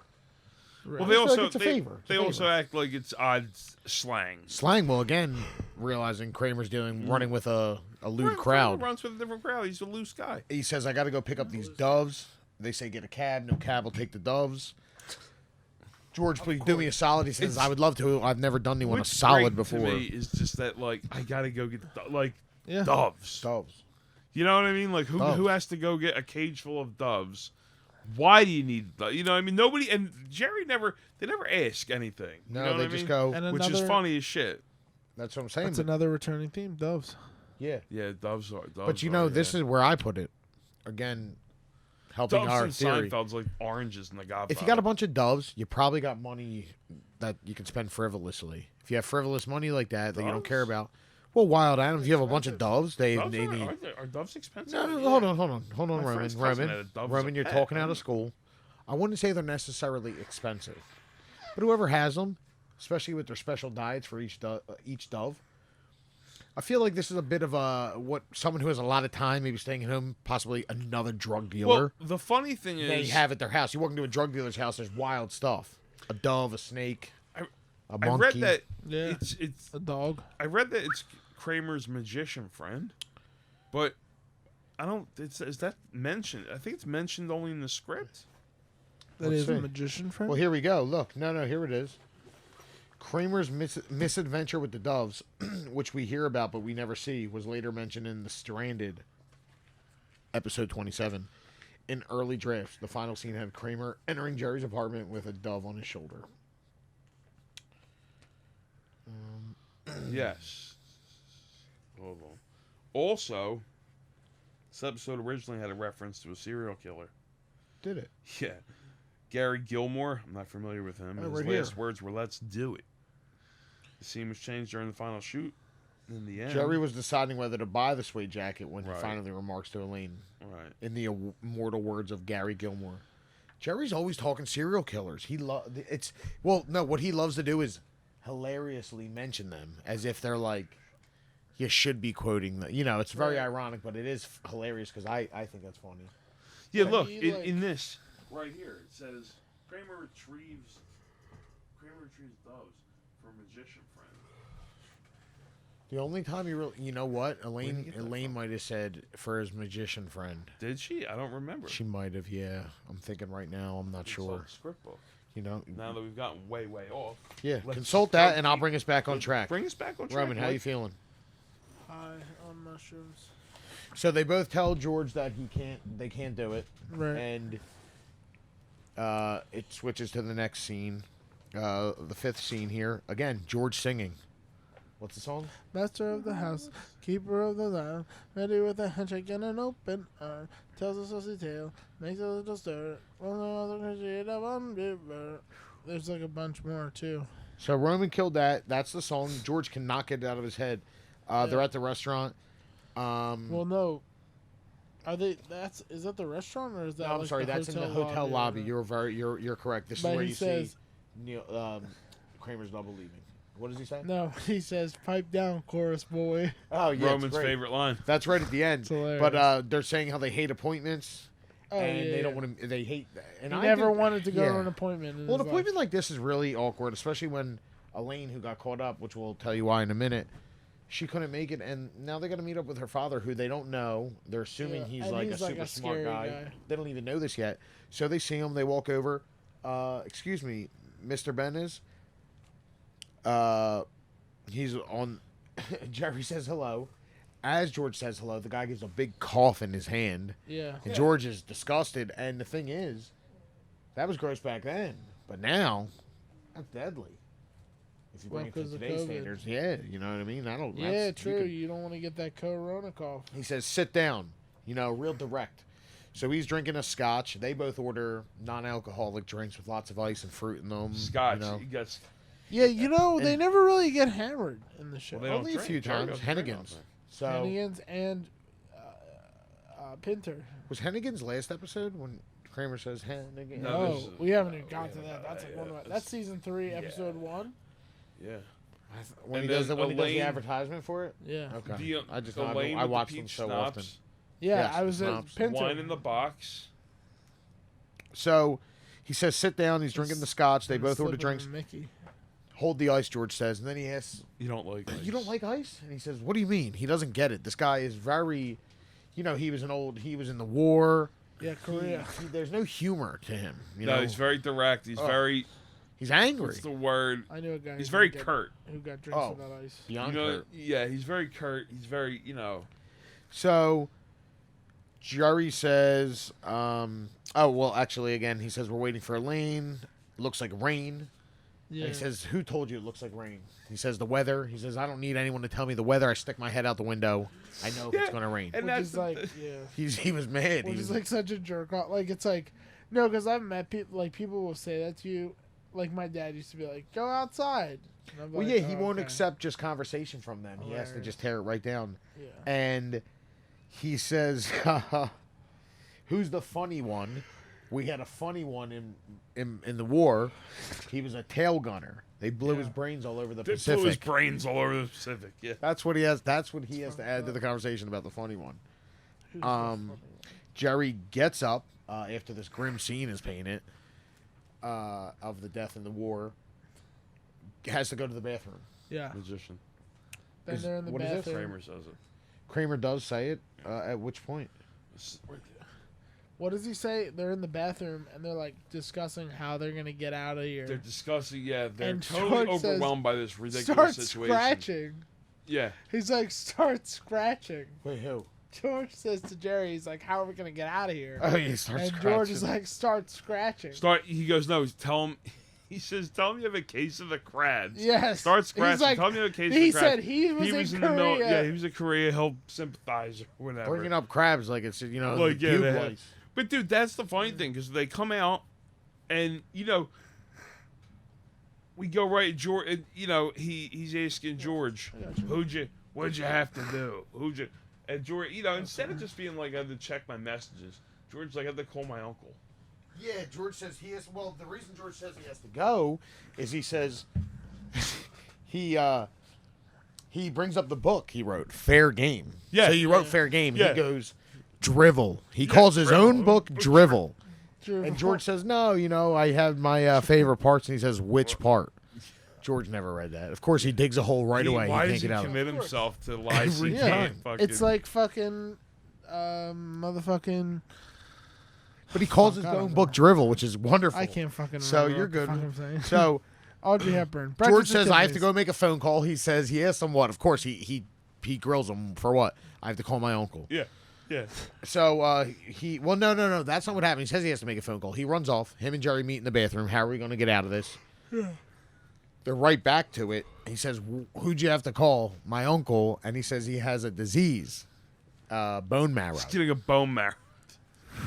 Well, Right. they I feel like also it's a they, favor. It's a they also favor. act like it's odd slang. Slang, well, again, realizing Kramer's running with a lewd crowd. Runs with a different crowd. He's a loose guy. He says, I got to go pick up these doves. They say, get a cab. No cab will take the doves. George, please do me a solid. He says, I would love to. I've never done anyone a What's solid great to before. me is just that, like, I gotta go get Yeah. doves. Doves. You know what I mean? Like, who Doves. has to go get a cage full of doves? Why do you need? You know what I mean? Nobody and Jerry never. They never ask anything. No, you know they what I just mean? go. And Which is another- funny as shit. That's what I'm saying. That's But, another returning theme. Doves. yeah. Yeah, doves are. Doves But you are, know, yeah. this is where I put it. Again, helping doves our and theory. Seinfeld's like oranges in the Godfather. If you got a bunch of doves, you probably got money that you can spend frivolously. If you have frivolous money like that you don't Doves? care about, well, wild animals. If you have a bunch of doves, they doves need. are doves expensive? No, Yeah. hold on, My Roman. friend's cousin had a dove as a Roman, you're pet. talking out of school. I wouldn't say they're necessarily expensive, but whoever has them, especially with their special diets for each dove, I feel like this is a bit of a what someone who has a lot of time, maybe staying at home, possibly another drug dealer. Well, the funny thing is, They have at their house. You walk into a drug dealer's house, there's wild stuff: a dove, a snake, I- a I monkey. read that Yeah. it's. A dog. I read that it's Kramer's magician friend, but I don't. Is that mentioned? I think it's mentioned only in the script. That Let's is a see. magician friend. Well, here we go. Look, no, here it is. Kramer's misadventure with the doves, which we hear about but we never see, was later mentioned in the Stranded episode 27. In early drafts, the final scene had Kramer entering Jerry's apartment with a dove on his shoulder. Yes. Hold on. Also, this episode originally had a reference to a serial killer. Did it? Yeah. Gary Gilmore, I'm not familiar with him. Oh, His right last here. words were, "Let's do it." The scene was changed during the final shoot. In the end, Jerry was deciding whether to buy the suede jacket when Right. he finally remarks to Elaine, right. in the immortal words of Gary Gilmore. Jerry's always talking serial killers. What he loves to do is hilariously mention them as if they're like, you should be quoting them. You know, it's very Right. ironic, but it is hilarious because I think that's funny. Yeah, But look he, in this right here. It says Kramer retrieves doves for a magician friend. The only time you know what, Where'd you get that Elaine from? might have said for his magician friend. Did she? I don't remember. She might have, yeah. I'm thinking right now. I'm not Consult sure. the script book. You know, Now that we've gotten way off, yeah. let's Consult go that, and I'll keep- bring us back on track. Bring us back on track. Roman, how Mike. you feeling? High on mushrooms. So they both tell George that they can't do it, Right. and it switches to the next scene, the fifth scene here. Again, George singing. What's the song? Master of the house, keeper of the land, ready with a handshake and an open arm, tells a saucy tale, makes a little stir. There's like a bunch more too. So Roman killed that. That's the song. George cannot get it out of his head. They're Yeah. at the restaurant. Well, no. Are they? Is that the restaurant or is that? No, I'm like sorry. the That's in the hotel or lobby. whatever? You're correct. This But is where he you says- see Kramer's double leaving. What does he say? No, he says, "Pipe down, chorus boy." Oh yeah, it's Roman's great. favorite line. That's right at the end. It's hilarious. But they're saying how they hate appointments. Oh, And yeah, they don't yeah. want to. They hate that. And He I never think- wanted to go to yeah. an appointment. in Well, an his appointment life. like this is really awkward, especially when Elaine, who got caught up, which we'll tell you why in a minute, she couldn't make it, and now they got to meet up with her father, who they don't know. They're assuming Yeah, he's and like he's a like super a smart scary guy. guy. They don't even know this yet. So they see him. They walk over. Excuse me, Mr. Benes. He's on. Jerry says hello. As George says hello, the guy gives a big cough in his hand. Yeah. And George is disgusted. And the thing is, that was gross back then. But now, that's deadly. If you bring Well, it to 'cause of today's COVID. standards. Yeah, you know what I mean? Yeah, that's- true. can- You don't want to get that corona cough. he says, sit down. You know, real direct. So he's drinking a scotch. They both order non-alcoholic drinks with lots of ice and fruit in them. Scotch. You know. He gets. Yeah, they And- never really get hammered in the show. Well, they don't Only a drink. few Jerry times. doesn't drink all Hennigan's. the time. So Hennigan's and Pinter. was Hennigan's last episode when Kramer says Hennigan? No, Oh, this is- we haven't even we got to haven't that. got That's that like one of yet. my, that's season 3, Yeah. episode 1. Yeah. When And he does then the Elaine- advertisement for it. Yeah. Okay. The, I just the know lane I with the watch them peach so schnapps, often. Yeah, Yes, I was at Snobs. Pinter. Wine in the box. So he says, sit down. He's drinking the scotch. They And both order slipping drinks. with Mickey. Hold the ice, George says. And then he asks, You don't like. you don't like ice? And he says, what do you mean? He doesn't get it. This guy is very, he was in the war. Yeah, Korea. There's no humor to him. You No, know, he's very direct. He's Oh. very. he's angry. What's the word? I knew a guy. He's who very didn't get- curt. Who got drinks Oh. without ice. Beyond You know, hurt. yeah, he's very curt. He's very, So Jerry says, actually, again, he says, we're waiting for Elaine. Looks like rain. Yeah. And he says, who told you it looks like rain? He says, the weather. He says, I don't need anyone to tell me the weather. I stick my head out the window. I know if it's Yeah, going to rain. and which that's is like, yeah. He was mad. Which He is was like such a jerk off. Like, it's like, no, because I've met people, like, people will say that to you. Like, my dad used to be like, go outside. And I'm well, like, yeah, he "Oh, won't okay." accept just conversation from them. He has to Hilarious. just tear it right down. Yeah. And he says, who's the funny one? We had a funny one in the war. He was a tail gunner. They blew his Yeah. brains all over the They Pacific. blew his brains all over the Pacific. Yeah. That's what he has. That's what he has to add to the conversation about the funny one. Who's the Um, funny one? Jerry gets up after this grim scene is painted of the death in the war. Has to go to the bathroom. Yeah. Magician. Then Is- they're in the what is this? bathroom. Kramer says it. Kramer does say it. At which point? It's- What does he say? They're in the bathroom and they're like discussing how they're gonna get out of here. They're discussing. Yeah, they're And totally George says, overwhelmed by this ridiculous Start situation. scratching. Yeah. He's like, start scratching. Wait, who? George says to Jerry, he's like, how are we gonna get out of here? Oh, he starts And scratching. George is like, start scratching. He goes, no. Tell him. He says, tell him you have a case of the crads. Yes. Start scratching. He's like, tell him you have a case he of the crads. said he was in the middle. Korea. Yeah, he was in Korea. He'll sympathize or whatever. Bringing up crabs like it's Like, yeah, pube they have- lice. But dude, that's the funny thing because they come out, and we go right. George, he's asking George, I got you. what'd you have to do? And George, instead of just being like, I had to check my messages, George's like, I had to call my uncle. Yeah, George says he has. Well, the reason George says he has to go is he says he brings up the book he wrote, Fair Game. Yeah. So you wrote Fair Game. Yeah. He goes drivel. He calls his own book drivel. Drew, And George says, no, I have my favorite parts. And he says, which part? George never read that. Of course, he digs a hole right away. Why He does can't he get out. commit himself to lies he Every can't time. fucking? it's like fucking, motherfucking. But he calls his God, own I'm book drivel, which is wonderful. I can't fucking. So remember you're what the good. fuck I'm saying. So Audrey Hepburn. George Breakfast says, at I have to Tiffany's. go make a phone call. He says, he asks him what. Of course, he grills him for what? I have to call my uncle. yeah. So no. That's not what happened. He says he has to make a phone call. He runs off. Him and Jerry meet in the bathroom. How are we going to get out of this? They're right back to it. He says, who'd you have to call? My uncle. And he says he has a disease, bone marrow. He's getting a bone marrow.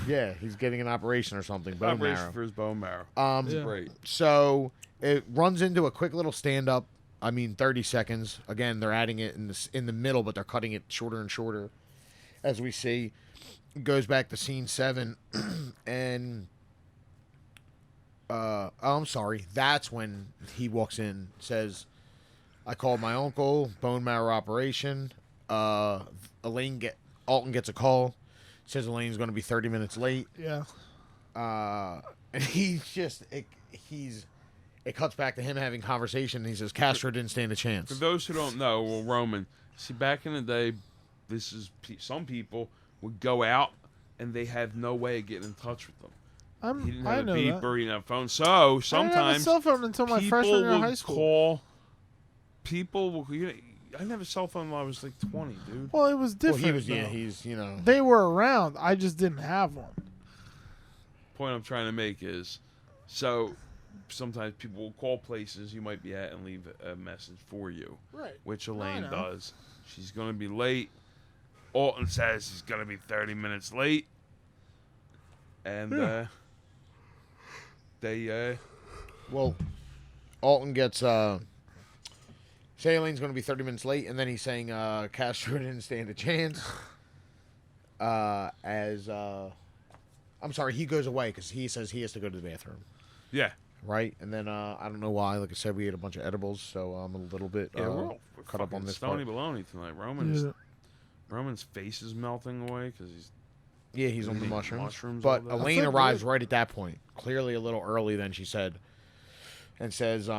Yeah, he's getting an operation or something. Bone Operation marrow. for his bone marrow. Yeah. Great. So it runs into a quick little stand up. 30 seconds. Again, they're adding it in the middle, but they're cutting it shorter and shorter. As we see, it goes back to scene 7, and I'm sorry. That's when he walks in, says, "I called my uncle, bone marrow operation." Alton gets a call, says Elaine's going to be 30 minutes late. Yeah. And it cuts back to him having conversation. And he says Castro didn't stand a For chance. those who don't know, well, Roman, see, back in the day, some people would go out and they have no way of getting in touch with them. He didn't I have a know beep that. or he didn't have a phone. So I didn't have a sometimes cell phone until my people freshman year of would high school. call. I didn't have a cell phone until I was like 20, dude. Well, it was different. though. He's They were around. I just didn't have one. Point I'm trying to make is, so sometimes people will call places you might be at and leave a message for you, Right. which I Elaine know. does. She's going to be late. Alton says he's going to be 30 minutes late. and Yeah. they Well, Alton gets say Elaine's going to be 30 minutes late, and then he's saying Castro didn't stand a chance. I'm sorry, he goes away because he says he has to go to the bathroom, yeah. right? And then I don't know why. Like I said, we ate a bunch of edibles, so I'm a little bit Yeah, we're caught up on this Stony part. baloney tonight. Yeah. Roman's face is melting away because he's Yeah, he's on the eating mushrooms. all But day. Elaine That's arrives weird. right at that point, clearly a little early than she said, and says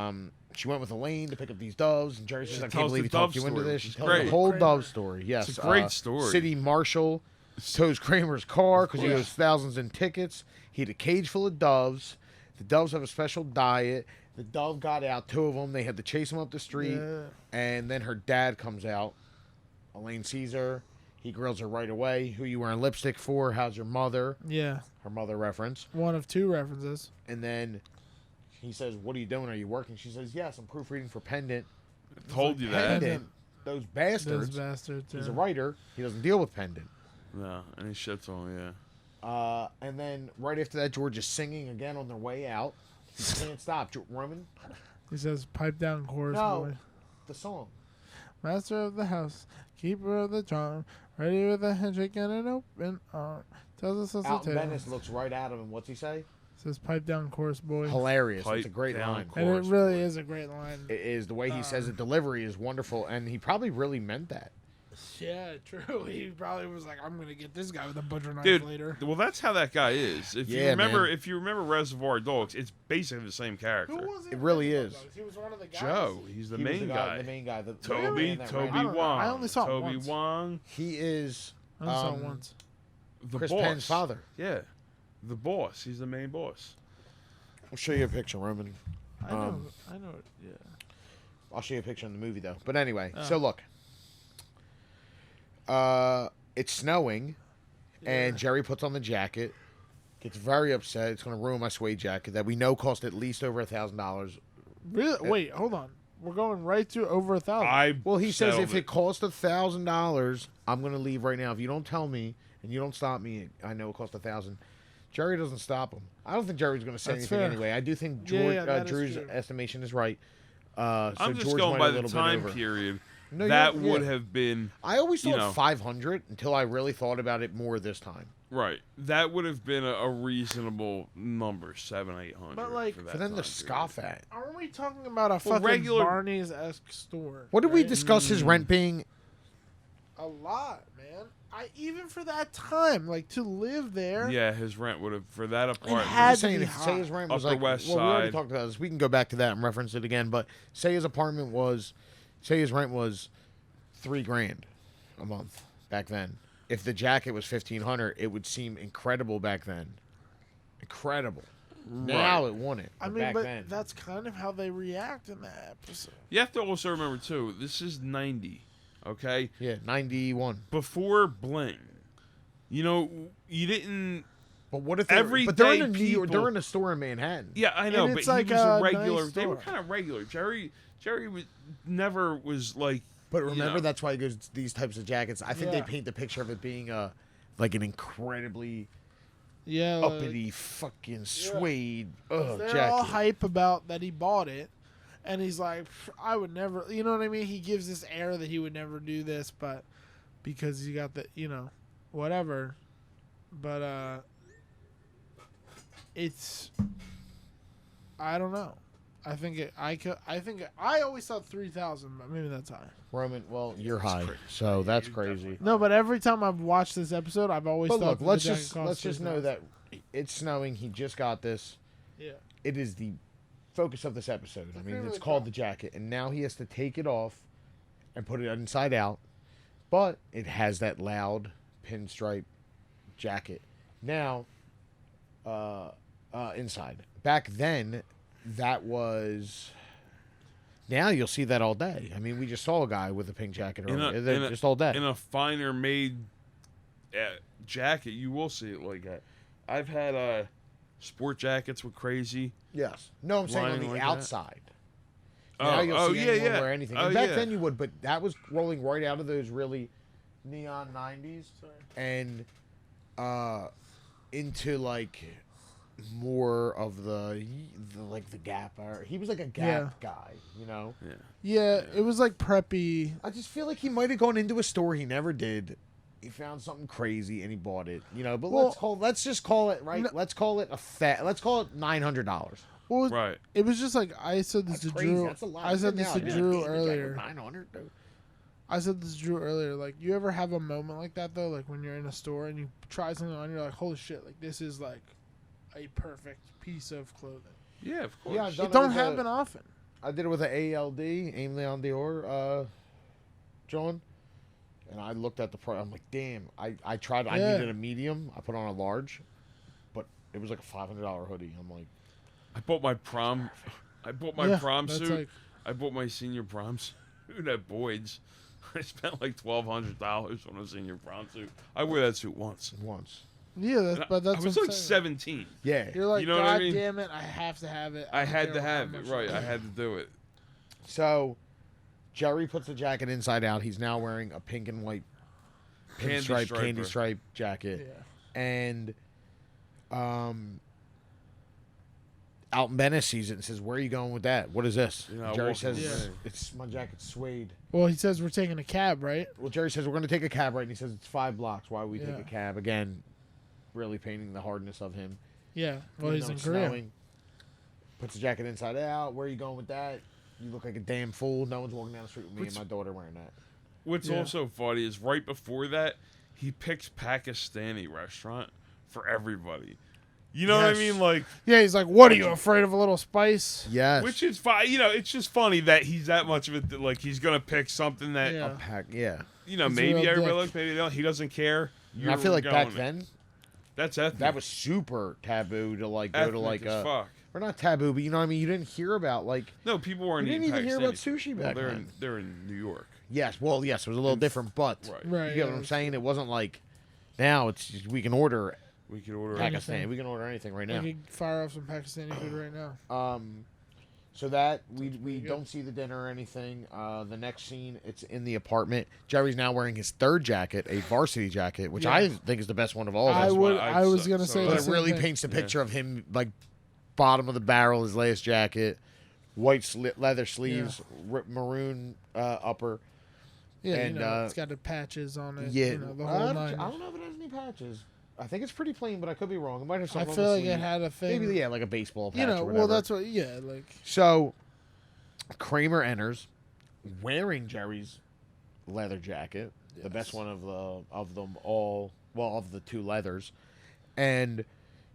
she went with Elaine to pick up these doves, and Jerry says, She "I can't tells believe the he talked dove you into story, this." which She is tells the great. whole Kramer. dove story. Yes, It's a great story. City Marshal tows Kramer's car because he Yeah. owes thousands in tickets. He had a cage full of doves. The doves have a special diet. The dove got out, 2 of them. They had to chase him up the street, Yeah. and then her dad comes out. Elaine sees her. He grills her right away. Who you wearing lipstick for? How's your mother? Yeah. Her mother reference. One of 2 references. And then he says, "What are you doing? Are you working?" She says, "Yes, I'm proofreading for Pendant." I told you that. Pendant. Those bastards. Those bastards. He's yeah. a writer. He doesn't deal with Pendant. No, and he shits on yeah. And then right after that, George is singing again on their way out. He can't stop. Roman, He says, "Pipe down, chorus No. boy, the song. master of the house, keeper of the charm, ready with a handshake and an open arm." Tells us Out a in tale. Venice looks right at him, and what's he say? Says, "Pipe down, chorus boy." Hilarious. Pipe It's a great down, line. chorus. And it Chorus really boy. is a great line. It is the way he says it. Delivery is wonderful, and he probably really meant that. Yeah, true. He probably was like, "I'm gonna get this guy with a butcher knife Dude, later." well, that's how that guy is. If you Yeah, remember, man. if you remember Reservoir Dogs, it's basically the same character. Who was It really is. He was one of the guys. Joe, he's the He was main the guy. The main guy. The Toby, man that Toby ran. I don't know. Wong. I only saw it Toby once. Wong, He is I only saw it once. the Chris boss. Penn's father. Yeah, the boss. He's the main boss. I'll show you a picture, Roman. I know. Um, I know. Yeah. I'll show you a picture in the movie though. But anyway, Oh. so look. It's snowing, and Jerry puts on the jacket. Gets very upset. It's going to ruin my suede jacket that we know cost at least over $1,000. Really? Wait, hold on. We're going right to over 1,000. I Well, he says settled if it cost $1,000, I'm going to leave right now. If you don't tell me and you don't stop me, I know it cost $1,000. Jerry doesn't stop him. I don't think Jerry's going to say That's anything fair. anyway. I do think Yeah, George, yeah, that is Drew's true. estimation is right. So I'm just George going went by a the little bit time over. period. No, that you're- would yeah. have been I always you thought know. 500 until I really thought about it more this time. right. That would have been a reasonable number, 700-800. But, like, for, that For them to time scoff at. Aren't we talking about a fucking regular- Barney's-esque store? What did we right? discuss his rent being? A lot, man. Even for that time, like to live there. period. Yeah, his rent would have for that apartment. had I'm just to saying, be if high. say his rent was Upper like, West well, we already Side. talked about this. We can go back to that and reference it again. But say his apartment was, say his rent was $3,000 a month back then. If the jacket was $1,500, it would seem incredible back then. Incredible. Now it wouldn't. I but mean, back but then, that's kind of how they react in that episode. You have to also remember too. This is 90. Okay, yeah, 91. before Bling. You know, you didn't. But what if Everyday but they're in a New York, people- they're in a store in Manhattan. Yeah, I know, And but it's he like was a a regular. nice They were store. kind of regular. Jerry was never was like. But remember, know. that's why he goes to these types of jackets. I think they Yeah. paint the picture of it being like an incredibly Yeah, like, uppity fucking suede they're jacket. all hype about that he bought it, and he's like, I would never. You know what I mean? He gives this air that he would never do this, but because he got the, whatever. But it's. I don't know. I think I always thought 3,000, but maybe that's high. Roman, well, you're high, so that's You're crazy. definitely- No, but every time I've watched this episode, I've always But thought look, that let's the jacket just cost know 3,000. that it's snowing. He just got this. Yeah. It is the focus of this episode. I mean, really it's called proud. the jacket, and now he has to take it off and put it inside out. But it has that loud pinstripe jacket now inside. Back then, that was. Now you'll see that all day. I mean, we just saw a guy with a pink jacket earlier. Just all day. In a finer made jacket, you will see it like that. I've had sport jackets with crazy. Yes. No, I'm saying on lining the like that. outside. Now you'll see anyone wear anything. And back then you would, but that was rolling right out of those really neon 90s. And into like more of the like the Gap era. He was like a Gap guy, you know. Yeah. Yeah, it was like preppy. I just feel like he might have gone into a store he never did. He found something crazy and he bought it, you know. But Well, let's just call it right. no- Let's call it let's call it $900. Well, Right. it was just like I said this That's to crazy. Drew. That's a lot. I said this to Drew Jacket, earlier. 900. Dude. I said this to Drew earlier. Like, you ever have a moment like that though? Like when you're in a store and you try something on, you're like, "Holy shit! Like this is like a perfect piece of clothing." Yeah, of course. Yeah, I've done It don't with a- happen often. I did it with an ALD, Aim Leon Dior, John. And I looked at the price. I'm like, damn. I tried. I Yeah. needed a medium. I put on a large, but it was like a $500 hoodie. I'm like, I bought my prom. I bought my Yeah, prom that's suit. like- I bought my senior prom suit at Boyd's. I spent like $1,200 on a senior prom suit. I wear that suit once. once. Yeah, And but that's I was what I'm like saying. 17. Yeah. You're like, You know what God I mean? damn it! I have to have it. I don't had care to how have it. much Right. it I is. had to do it. So, Jerry puts the jacket inside out. He's now wearing a pink and white Candy candy striper. stripe jacket. Yeah. And Alton Bennett sees it and says, "Where are you going with that? What is this?" You know, Jerry walking says, away. "It's my jacket's suede." Well, he says we're taking a cab, right? Well, Jerry says, "We're going to take a cab, right?" And he says, "It's 5 blocks. Why would we take Yeah. a cab?" Again, really painting the hardness of him. Yeah. Well, Even he's though in it's Korea. snowing. Puts the jacket inside out. Where are you going with that? You look like a damn fool. No one's walking down the street with me What's- and my daughter wearing that. What's Yeah. also funny is right before that, he picks Pakistani restaurant for everybody. You know what I Yes. mean? Like, Yeah, he's like, "What are you afraid of a little spice?" Yes. which is fine. You know, it's just funny that he's that much of it. Like, he's gonna pick something that Yeah. Yeah. you know, He's a maybe real everybody dick. looks, maybe they don't. He doesn't care. And I feel like back going. then, that's ethnic. that was super taboo to like go to ethnic like as fuck. or not taboo, but you know what I mean. You didn't hear about like No, people weren't. you didn't eating even hear about Pakistani. sushi Well, back they're then. in they're in New York, Yes, well, yes, it was a little different, but right? Right. you get what I'm saying. It wasn't like now. It's just, we can order We could order. Anything. Pakistani. We can order anything right I now. could fire off some Pakistani food right now. So that we pretty good. don't see the dinner or anything. The next scene, it's in the apartment. Jerry's now wearing his third jacket, a varsity jacket, which Yeah. I think is the best one of all of I them. would. what I was gonna so say But the it same really thing. paints the Yeah. picture of him like bottom of the barrel, his last jacket, white leather sleeves, maroon upper. Yeah, and, you know, it's got the patches on it. Yeah, you know, the whole I nine. don't know if it has any patches. I think it's pretty plain, but I could be wrong. It might have I something. feel on the like it sleeve. had a thing. Maybe like a baseball patch. you know, or well, whatever. that's what. Yeah, like So Kramer enters wearing Jerry's leather jacket, the best one of them all. Well, of the 2 leathers, and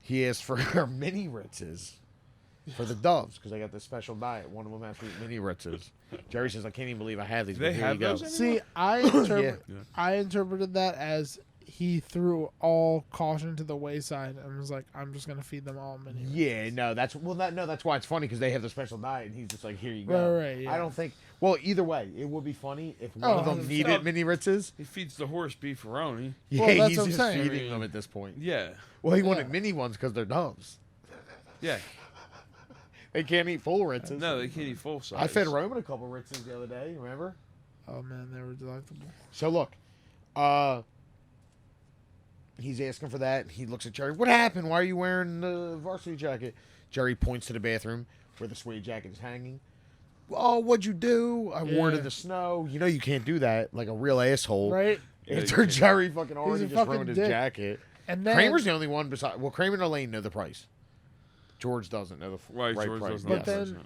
he asks for mini Ritzes for the doves because they got this special diet. One of them has to eat mini Ritzes. Jerry says, "I can't even believe I had these." They but here have you go. those anymore? see, Yeah. I interpreted that as he threw all caution to the wayside and was like, "I'm just gonna feed them all mini." Yeah, no, that's that's why it's funny because they have the special diet, and he's just like, "Here you go." Right, yeah. I don't think. Well, either way, it would be funny if one Oh, of them 100%. needed mini Ritzes. He feeds the horse beefaroni. Yeah, Well, that's he's what I'm just saying. feeding them at this point. Yeah, Well, he Yeah. wanted mini ones because they're doves. yeah. They can't eat full Ritzes. No, they can't eat full size. I fed Roman a couple Ritzes the other day. Remember? Oh man, they were delectable. So look, he's asking for that. He looks at Jerry. What happened? Why are you wearing the varsity jacket? Jerry points to the bathroom where the suede jacket is hanging. Oh, what'd you do? I wore it in Yeah. the snow. You know you can't do that like a real asshole. Right? After Jerry fucking already a just fucking ruined his dick. jacket. And then Kramer's the only one besides. Well, Kramer and Elaine know the price. George doesn't know the Right, right George price. doesn't But have then- present.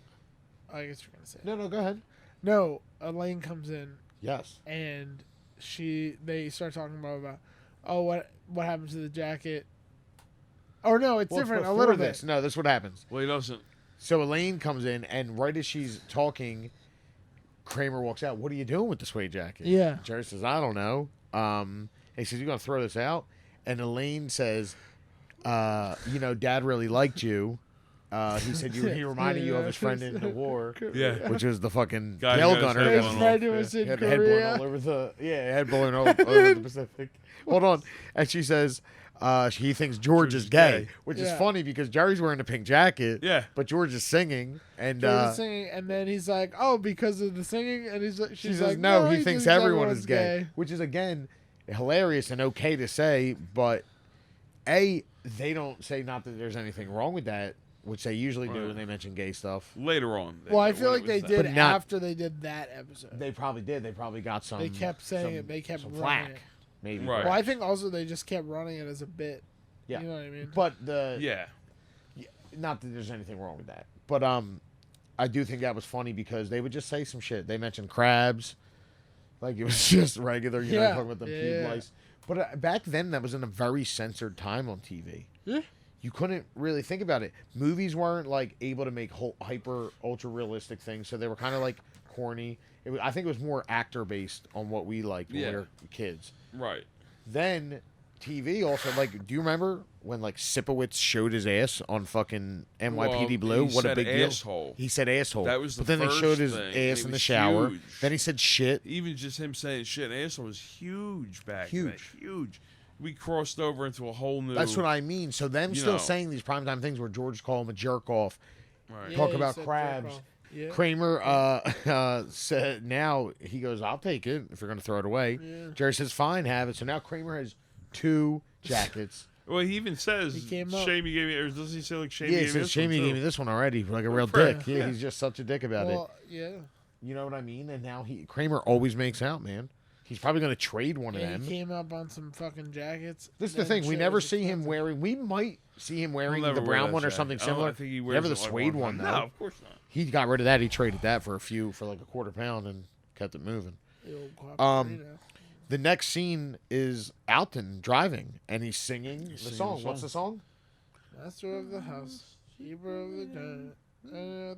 I guess you're gonna say it. No, no, go ahead. No, Elaine comes in Yes. and they start talking about oh what happened to the jacket. Or no, it's Well, different a before little this. bit. No, this is what happens. Well, he doesn't. So Elaine comes in, and right as she's talking, Kramer walks out. What are you doing with the suede jacket? Yeah. Jerry says, I don't know. He says, you going to throw this out? And Elaine says, Dad really liked you. He said he reminded you of his friend in the war, Yeah. which was the fucking Guy tail who got his gunner. head His blown friend off, who was yeah. in Had the head blown all Korea. over head blown all over the Pacific. Hold on. And she says, he thinks George is gay, which is Yeah. funny because Jerry's wearing a pink jacket. Yeah. But George is singing, and George is singing, and then he's like, "Oh, because of the singing," and she's she like, says, "No, he thinks everyone everyone's is gay," which is again hilarious and okay to say, but They don't say not that there's anything wrong with that, which they usually do Right. when they mention gay stuff. Later on. Well, I when feel it like was they that. did But not- after they did that episode. They probably did. They probably got some. They kept saying some- it. They kept some running flack, it. maybe. Right. Well, I think also they just kept running it as a bit. Yeah. You know what I mean? But the Yeah. not that there's anything wrong with that, but I do think that was funny because they would just say some shit. They mentioned crabs, like it was just regular, you know, Yeah. talking about the Yeah, pube yeah. lice. But back then, that was in a very censored time on TV. Yeah. You couldn't really think about it. Movies weren't like able to make hyper ultra realistic things, so they were kind of like corny. I think it was more actor based on what we liked when Yeah. we were kids. Right. Then TV also, like, do you remember when like Sipowicz showed his ass on fucking NYPD Well, Blue? he What a said big asshole. deal. He said asshole. That was the But then they first showed his thing, and ass it in the was shower. huge. Then he said shit. Even just him saying shit, asshole was huge back then. Huge. Huge. We crossed over into a whole new. That's what I mean. So them You still know. saying these primetime things where George called him a jerk off. Right. Talk he about said crabs. jerk off. Yeah. Kramer said now he goes, I'll take it if you're going to throw it away. Yeah. Jerry says, fine, have it. So now Kramer has 2 jackets. Well, he even says, He came up- Shamey gave me, or does he say like Shamey Yeah, he gave me says, this one, Shamey too?" gave me this one already, like a real for dick. him. Yeah, Yeah. he's just such a dick about it. Well, yeah. You know what I mean? And now Kramer always makes out, man. He's probably going to trade one of Yeah, them. he came up on some fucking jackets. This is the That thing. We shit never was see him expensive. wearing. We might see him wearing He'll the never wear brown that one or jacket. something I don't- similar. I think he wears Never the it like suede one one, time. though. No, of course not. He got rid of that. He traded that for like a £quarter and kept it moving. The old Um, Guaparino. The next scene is Alton driving and he's singing the singing song. the What's the song? Master of the house, keeper of the giant,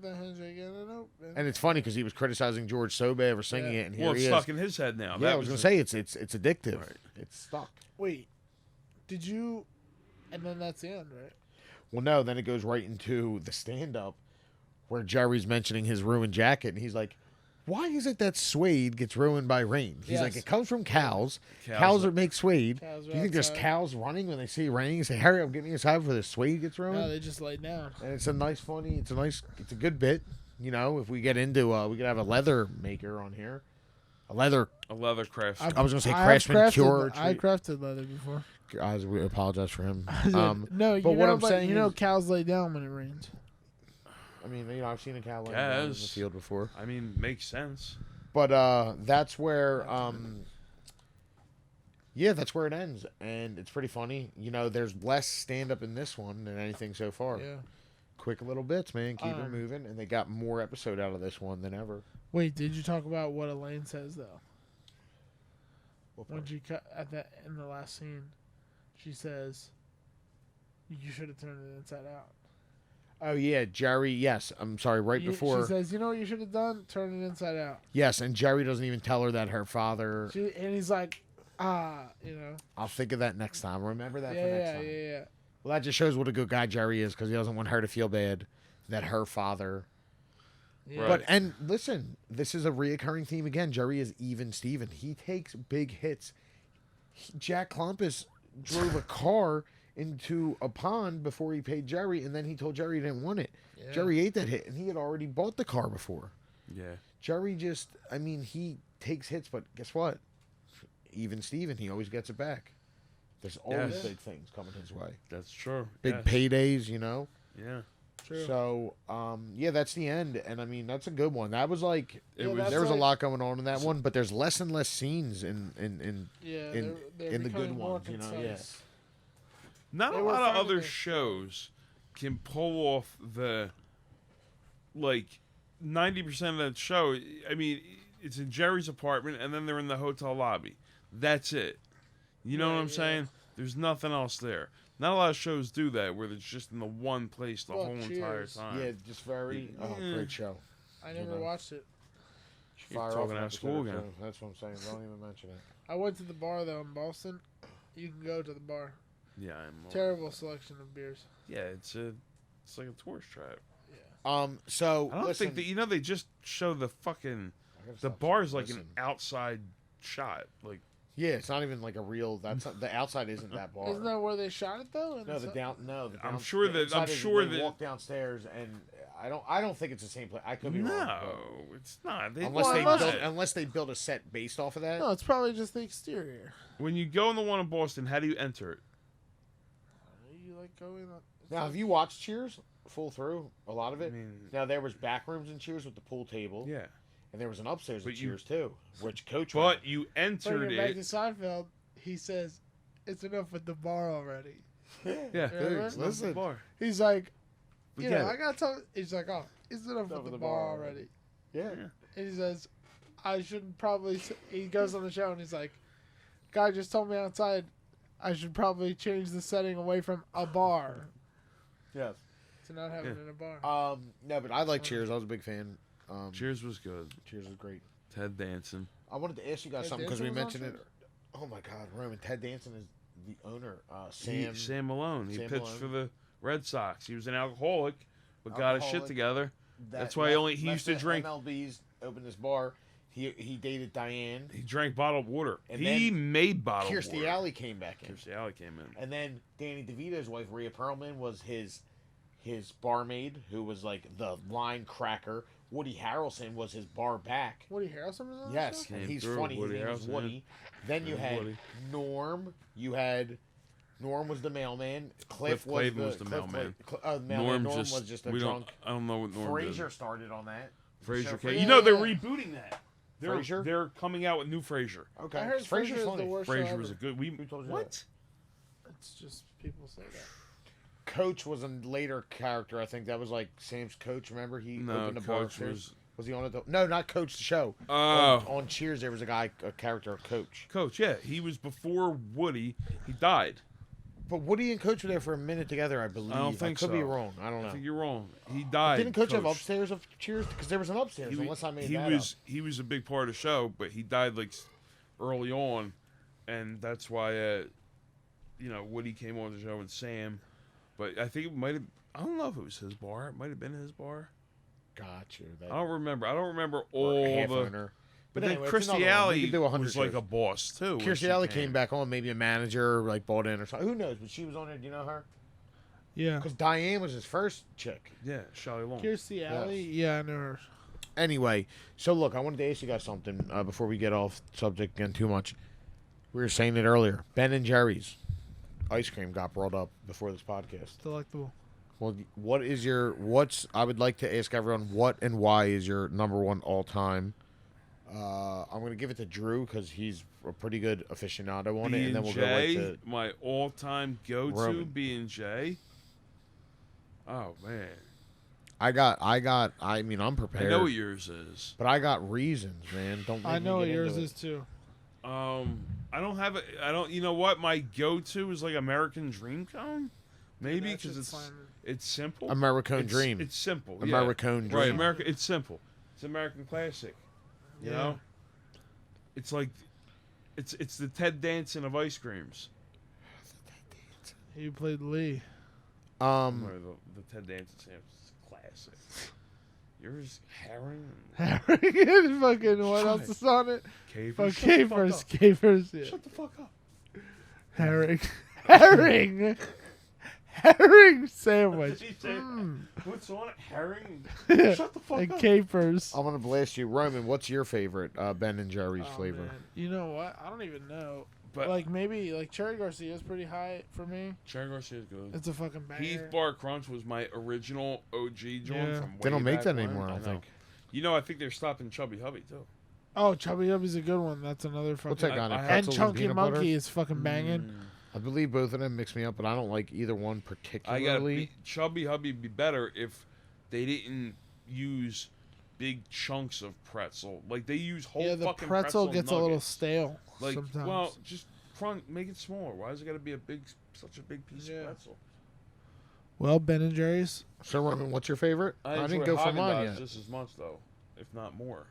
the handshake and an open. And it's funny because he was criticizing George so bad for singing Yeah. it, and here Well, he it's is. stuck in his head now. Yeah, That I was gonna the- say it's addictive. Right. It's stuck. Wait, did you? And then that's the end, right? Well, no, then it goes right into the stand-up where Jerry's mentioning his ruined jacket, and he's like, "Why is it that suede gets ruined by rain?" He's like, Yes. "It comes from cows. Cows Cows are- that make suede. Cows Do are you think there's outside. cows running when they see rain? You say, hurry up, get me inside before the suede gets ruined." No, they just lay down. And it's a nice, funny. It's a good bit. You know, if we get into, we could have a leather maker on here, a leather. A leather craft. I was gonna say I've Craftsman Cure. I crafted leather before. We apologize for him. No, you but what know, I'm saying you know, is- cows lay down when it rains. I mean, you know, I've seen a cow laying down in the Yes. field before. I mean, makes sense. But that's where, yeah, that's where it ends, and it's pretty funny. You know, there's less stand up in this one than anything so far. Yeah. Quick little bits, man. Keep it Um, moving, and they got more episode out of this one than ever. Wait, did you talk about what Elaine says though? What When part? she cut at that in the last scene, she says, "You should have turned it inside out." Oh yeah, Jerry. Yes, I'm sorry. Right before. she says, "You know what you should have done? Turn it inside out." Yes, and Jerry doesn't even tell her that her father. And he's like, you know. I'll think of that next time. Remember that Yeah, for next yeah, time. yeah. Well, that just shows what a good guy Jerry is because he doesn't want her to feel bad that her father. Yeah. Right. But and listen, this is a reoccurring theme again. Jerry is even Steven. He takes big hits. Jack Klompus drove a car into a pond before he paid Jerry, and then he told Jerry he didn't want it. Yeah. Jerry ate that hit, and he had already bought the car before. Yeah. Jerry just, I mean, he takes hits, but guess what? Even Steven, he always gets it back. There's always Yes. big things coming his way. That's true. Big Yes. paydays, you know? Yeah. True. So, yeah, that's the end. And I mean, that's a good one. That was like, It Yeah, was. that's there was a like- lot going on in that one, but there's less and less scenes yeah, in- they're in the good becoming more ones, you know, yeah. concise. Not They a were lot of finding other it. shows can pull off the like 90% of that show. I mean, it's in Jerry's apartment, and then they're in the hotel lobby. That's it. You know Yeah, what I'm yeah. saying? There's nothing else there. Not a lot of shows do that, where it's just in the one place the Well, whole entire Cheers. time. yeah, just very, Yeah. great show. I never know. watched it. You're Fire talking off an out of episode school or again. two. That's what I'm saying. Don't even mention it. I went to the bar though in Boston. You can go to the bar. Yeah, I'm. Terrible selection of beers. Yeah, it's like a tourist trap. So I don't listen, think that they just show the fucking I gotta the stop bar's saying like an listen. outside shot. Like Yeah, it's not even like a real. That's not, the outside isn't that bar. Isn't that where they shot it though? No, the down. No, the I'm down, sure the that- inside I'm is sure they that- walk downstairs, and I don't think it's the same place. I could be wrong. no, it's not. They, Unless Well, they unless- built, unless they built a set based off of that. No, it's probably just the exterior. when you go in the one in Boston, how do you enter it? like go in. Now, have you watched Cheers full through? A lot of I it. mean, Now there was back rooms in Cheers with the pool table, yeah. and there was an upstairs in But you- Cheers too, which Coach. But you Bringing entered it back to it. Seinfeld, he says, "It's enough with the bar already." Yeah. Remember? Listen. Bar. He's like, We you get know, it. I gotta tell. He's like, "Oh, it's enough with the bar already." Yeah. And he says, "I should probably." He goes on the show and he's like, "Guy just told me outside, I should probably change the setting away from a bar Yes. to not have it in a bar." No, but I like Cheers. I was a big fan. Cheers was good. Cheers was great. Ted Danson. I wanted to ask you guys Ted something because we Danson was mentioned on it. Oh my God, Roman. Ted Danson is the owner. Sam. Sam Malone. He Sam pitched Malone. for the Red Sox. He was an alcoholic, but got his shit Alcoholic. together. that That's why he left used to the drink. MLB's opened this bar. He dated Diane. He drank bottled water. And He then made bottled Kirstie water. Alley came back in. Kirstie Alley came in. And then Danny DeVito's wife, Rhea Perlman, was his barmaid, who was like the line cracker. Woody Harrelson was his bar back. Woody Harrelson was on Yes, the show? and Came he's through, funny. Woody His name was Harrelson, Woody. Then you Yeah, had Woody. Norm. You had Norm was the mailman. Cliff Clavin was the mailman. Norm Norm was just a we drunk. I don't know what Norm Frasier did. started on that. Frasier Show came. Yeah, You know they're yeah. rebooting that. They're Frasier? they're coming out with new Frasier. Okay, I heard Frasier's Frasier's funny. the worst show Frasier ever. was a good. Who told you What? It's just people say that. Coach was a later character. I think that was like Sam's coach. Remember he No, opened the bar Coach upstairs? was. Was he on it? No, not Coach. The show. Oh, On Cheers, there was a character, Coach. Coach. Yeah, he was before Woody. He died. But Woody and Coach were there for a minute together, I believe. I don't think could be so. wrong. I don't I know. think you're wrong. He died. Didn't Coach have upstairs of Cheers? Because there was an upstairs. He, unless I made he that was up. he was a big part of the show, but he died like early on, and that's why Woody came on the show and Sam, but I think it might have. I don't know if it was his bar. It might have been his bar. Got you. I don't remember. I don't remember or all half the. owner. But anyway, then it's another Kirstie one. We Alley could do 100 was like shows. a boss too. when Kirstie she Alley came back on, maybe a manager, like bought in or something. Who knows? But she was on there. Do you know her? Yeah. Because Diane was his first chick. Yeah, Shelley Long. Kirstie Alley? Yeah, I know her. Anyway, so look, I wanted to ask you guys something before we get off subject again too much. We were saying it earlier. Ben and Jerry's ice cream got brought up before this podcast. Delectable. Well, I would like to ask everyone what and why is your number one all time. I'm going to give it to Drew because he's a pretty good aficionado on it, and then we'll go right to my all-time go-to Roman. B&J. Oh man, I mean, I'm prepared. I know what yours is. But I got reasons, man. Don't make I me know what get yours into is too. I don't have it. I don't. You know what? My go-to is like American Dream Cone. Maybe That because shit's it's simple. it. American It's- Dream. It's simple. American Yeah. Dream. Right. America. It's simple. It's American classic. You Yeah. know. It's like, it's the Ted Danson of ice creams. He played Lee. Or the Ted Danson sandwich is classic. Yours herring. Harry, fucking what Shut else it. is on it? Capers. Fuck capers, capers. Yeah. Shut the fuck up. Herring, herring, herring sandwich. Did he say what's on it? Herring. Yeah. Shut the fuck And up. capers. I'm gonna blast you, Roman. What's your favorite Ben and Jerry's Oh, flavor? man. You know what? I don't even know. But Like maybe like Cherry Garcia is pretty high for me. Cherry Garcia is good. It's a fucking banger. Heath Bar Crunch was my original OG joint Yeah. from way They don't make back that when. anymore, I know. don't think. You know, I think they're stopping Chubby Hubby too. Oh, Chubby Hubby's a good one. That's another fucking. What's that guy? I- that I- And pretzels Chunky peanut Monkey butter? is fucking banging. Mm. I believe both of them mix me up, but I don't like either one I particularly. gotta be, Chubby Hubby would be better if they didn't use big chunks of pretzel. Like they use whole Yeah, the fucking pretzel gets a little nuggets. stale Like, sometimes. well, just make it smaller. Why is it gotta be such a big piece Yeah. of pretzel? Well, Ben and Jerry's. So, Roman, what's your favorite? I didn't enjoy go for mine Haagen-Dazs yet. just as much though, if not more.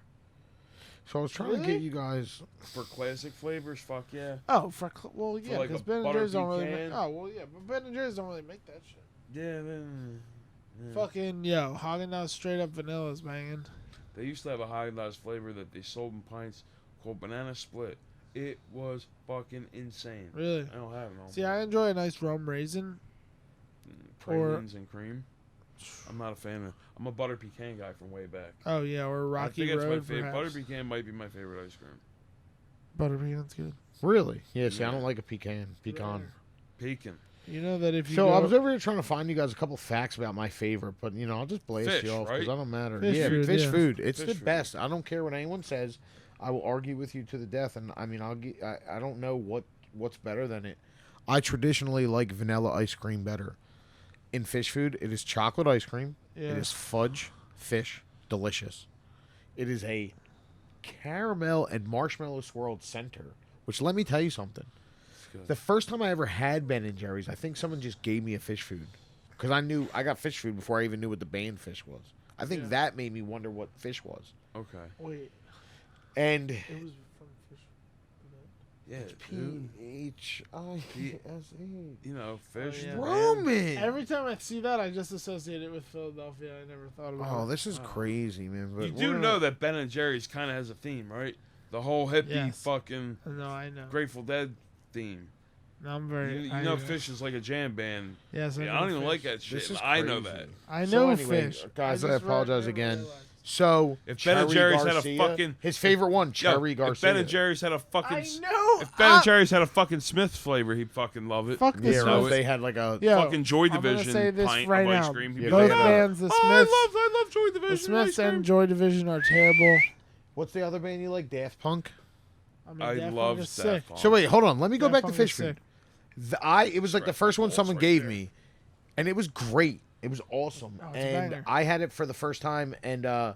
So I was trying to Really? get you guys. For classic flavors, fuck yeah. Oh, well, yeah, like because a Ben and butter Jerry's don't really make. pecan? Oh, well, yeah, but Ben and Jerry's don't really make that shit. Yeah, then. Yeah. Fucking yo, Haagen-Dazs straight up vanilla is banging. They used to have a Haagen-Dazs flavor that they sold in pints called Banana Split. It was fucking insane. Really? I don't have it no See, more. I enjoy a nice rum raisin. Pralines and cream. I'm not a fan of. I'm a butter pecan guy from way back. Oh yeah, or I Rocky think that's my Road. favorite. Perhaps. Butter pecan might be my favorite ice cream. Butter pecan's good. Really? Yeah. See, I Yeah. don't like a pecan. Pecan. Pecan. You know that if you So go, I was over here trying to find you guys a couple facts about my favorite, but I'll just blast Fish, you off because right? I don't matter. Fish yeah, food, fish yeah. food. It's Fish the food. best. I don't care what anyone says. I will argue with you to the death, and I mean I don't know what's better than it. I traditionally like vanilla ice cream better. In fish food, it is chocolate ice cream. yeah. It is fudge fish, delicious. It is a caramel and marshmallow swirled center. Which let me tell you something. good. The first time I ever had Ben and Jerry's, I think someone just gave me a fish food because I got fish food before I even knew what the band fish was. I think Yeah. that made me wonder what fish was. Okay. Wait, And it was from fish. Yeah, P dude. H I S E. You know, fish. yeah. brand. Roman. Every time I see that, I just associate it with Philadelphia. I never thought about Oh, it. this is Oh. crazy, man. But You we're do gonna- know that Ben and Jerry's kind of has a theme, right? The whole hippie Yes. fucking No, I know. Grateful Dead theme. No, I'm You, very. you I know, Fish is like a jam band. Yes, Yeah, I know don't even Fish. like that shit. This is and I know crazy. that. I So know anyway, fish, guys, I just apologize never again. realized. So If Ben and Cherry Jerry's had a Garcia- fucking- his favorite one, Yo, Cherry Garcia. If Ben and Jerry's had a fucking. I know. If Ben and Jerry's had a fucking Smith flavor, he'd fucking love it. Fuck this yeah, know or Smiths. if they had like a Yo, fucking Joy I'm gonna Division say this pint right of ice now. cream. He'd Yeah, be Both they like, had a- bands, the oh, Smiths, I love Joy Division. the Smiths ice cream. and Joy Division are terrible. what's the other band you like? Daft Punk. I mean, I Daft love Punk is that. sick. So wait, hold on. Let me go Daft back to Punk fish is sick. food. It was like the Right, first one balls someone right gave there. me, and it was great. It was awesome, Oh, it's a and banger. I had it for the first time, and I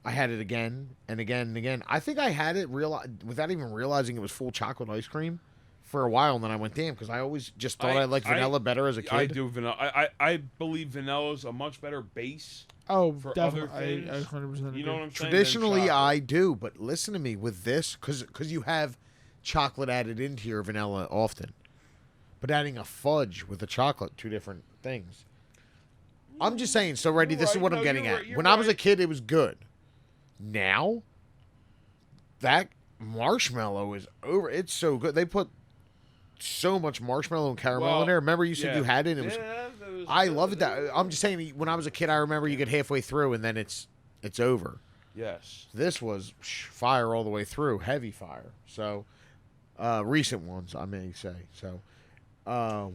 had it again and again and again. I think I had it without even realizing it was full chocolate ice cream for a while, and then I went damn because I always just thought I liked vanilla better as a kid. I do vanilla. I believe vanilla's a much better base. Oh, For definitely. other things, I 100% You know what I'm saying? than Traditionally, chocolate. I do, but listen to me with this because you have chocolate added into your vanilla often, but adding a fudge with a chocolate, two different things. I'm just saying. So, Reddy, You're this is right. what I'm No, getting you're at. right. You're When I was a right. kid, it was good. Now, that marshmallow is over. It's so good. They put so much marshmallow and caramel Well, in there. Remember, you said yeah. you had it. And it was. Yeah, that was I good. loved that. I'm just saying. When I was a kid, I remember you get halfway through and then it's over. Yes. This was fire all the way through, heavy fire. So, recent ones, I may say. So,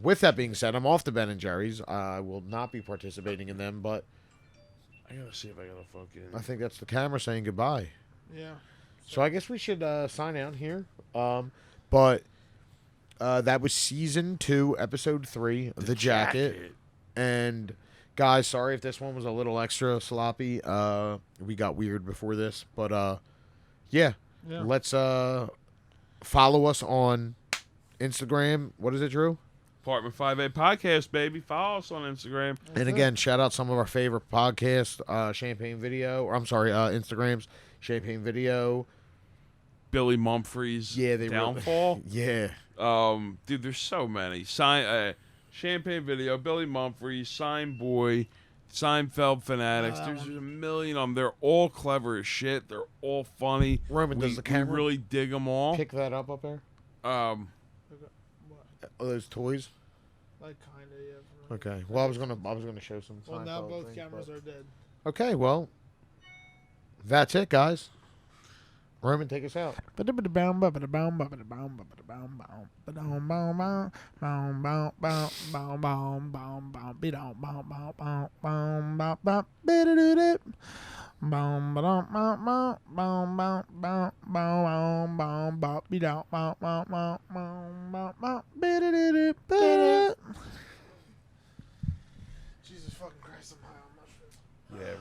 with that being said, I'm off to Ben and Jerry's. I will not be participating in them, but I gotta see if I gotta fucking. I think that's the camera saying goodbye. Yeah. So I guess we should sign out here. But that was season 2, episode 3, The Jacket. And guys, sorry if this one was a little extra sloppy. We got weird before this, but yeah. Yeah. Let's follow us on Instagram. What is it, Drew? Apartment 5A podcast, baby. Follow us on Instagram. And again, shout out some of our favorite podcasts, Champagne Video, or I'm sorry, Instagrams, Champagne Video. Billy Mumphrey's Yeah, they downfall. Yeah. Dude, there's so many. Champagne Video, Billy Mumphrey, Sign Boy, Seinfeld Fanatics. that There's one. a million of them. They're all clever as shit. They're all funny. Roman, does the camera we really dig them all. pick that up there? What? Those toys? Like kind of, yeah. Okay. Well, I was gonna show some. Well, now Seinfeld both things, cameras but- are dead. Okay. Well, that's it, guys. Roman, take us out. Jesus fucking Christ, I'm high on mushrooms. Yeah,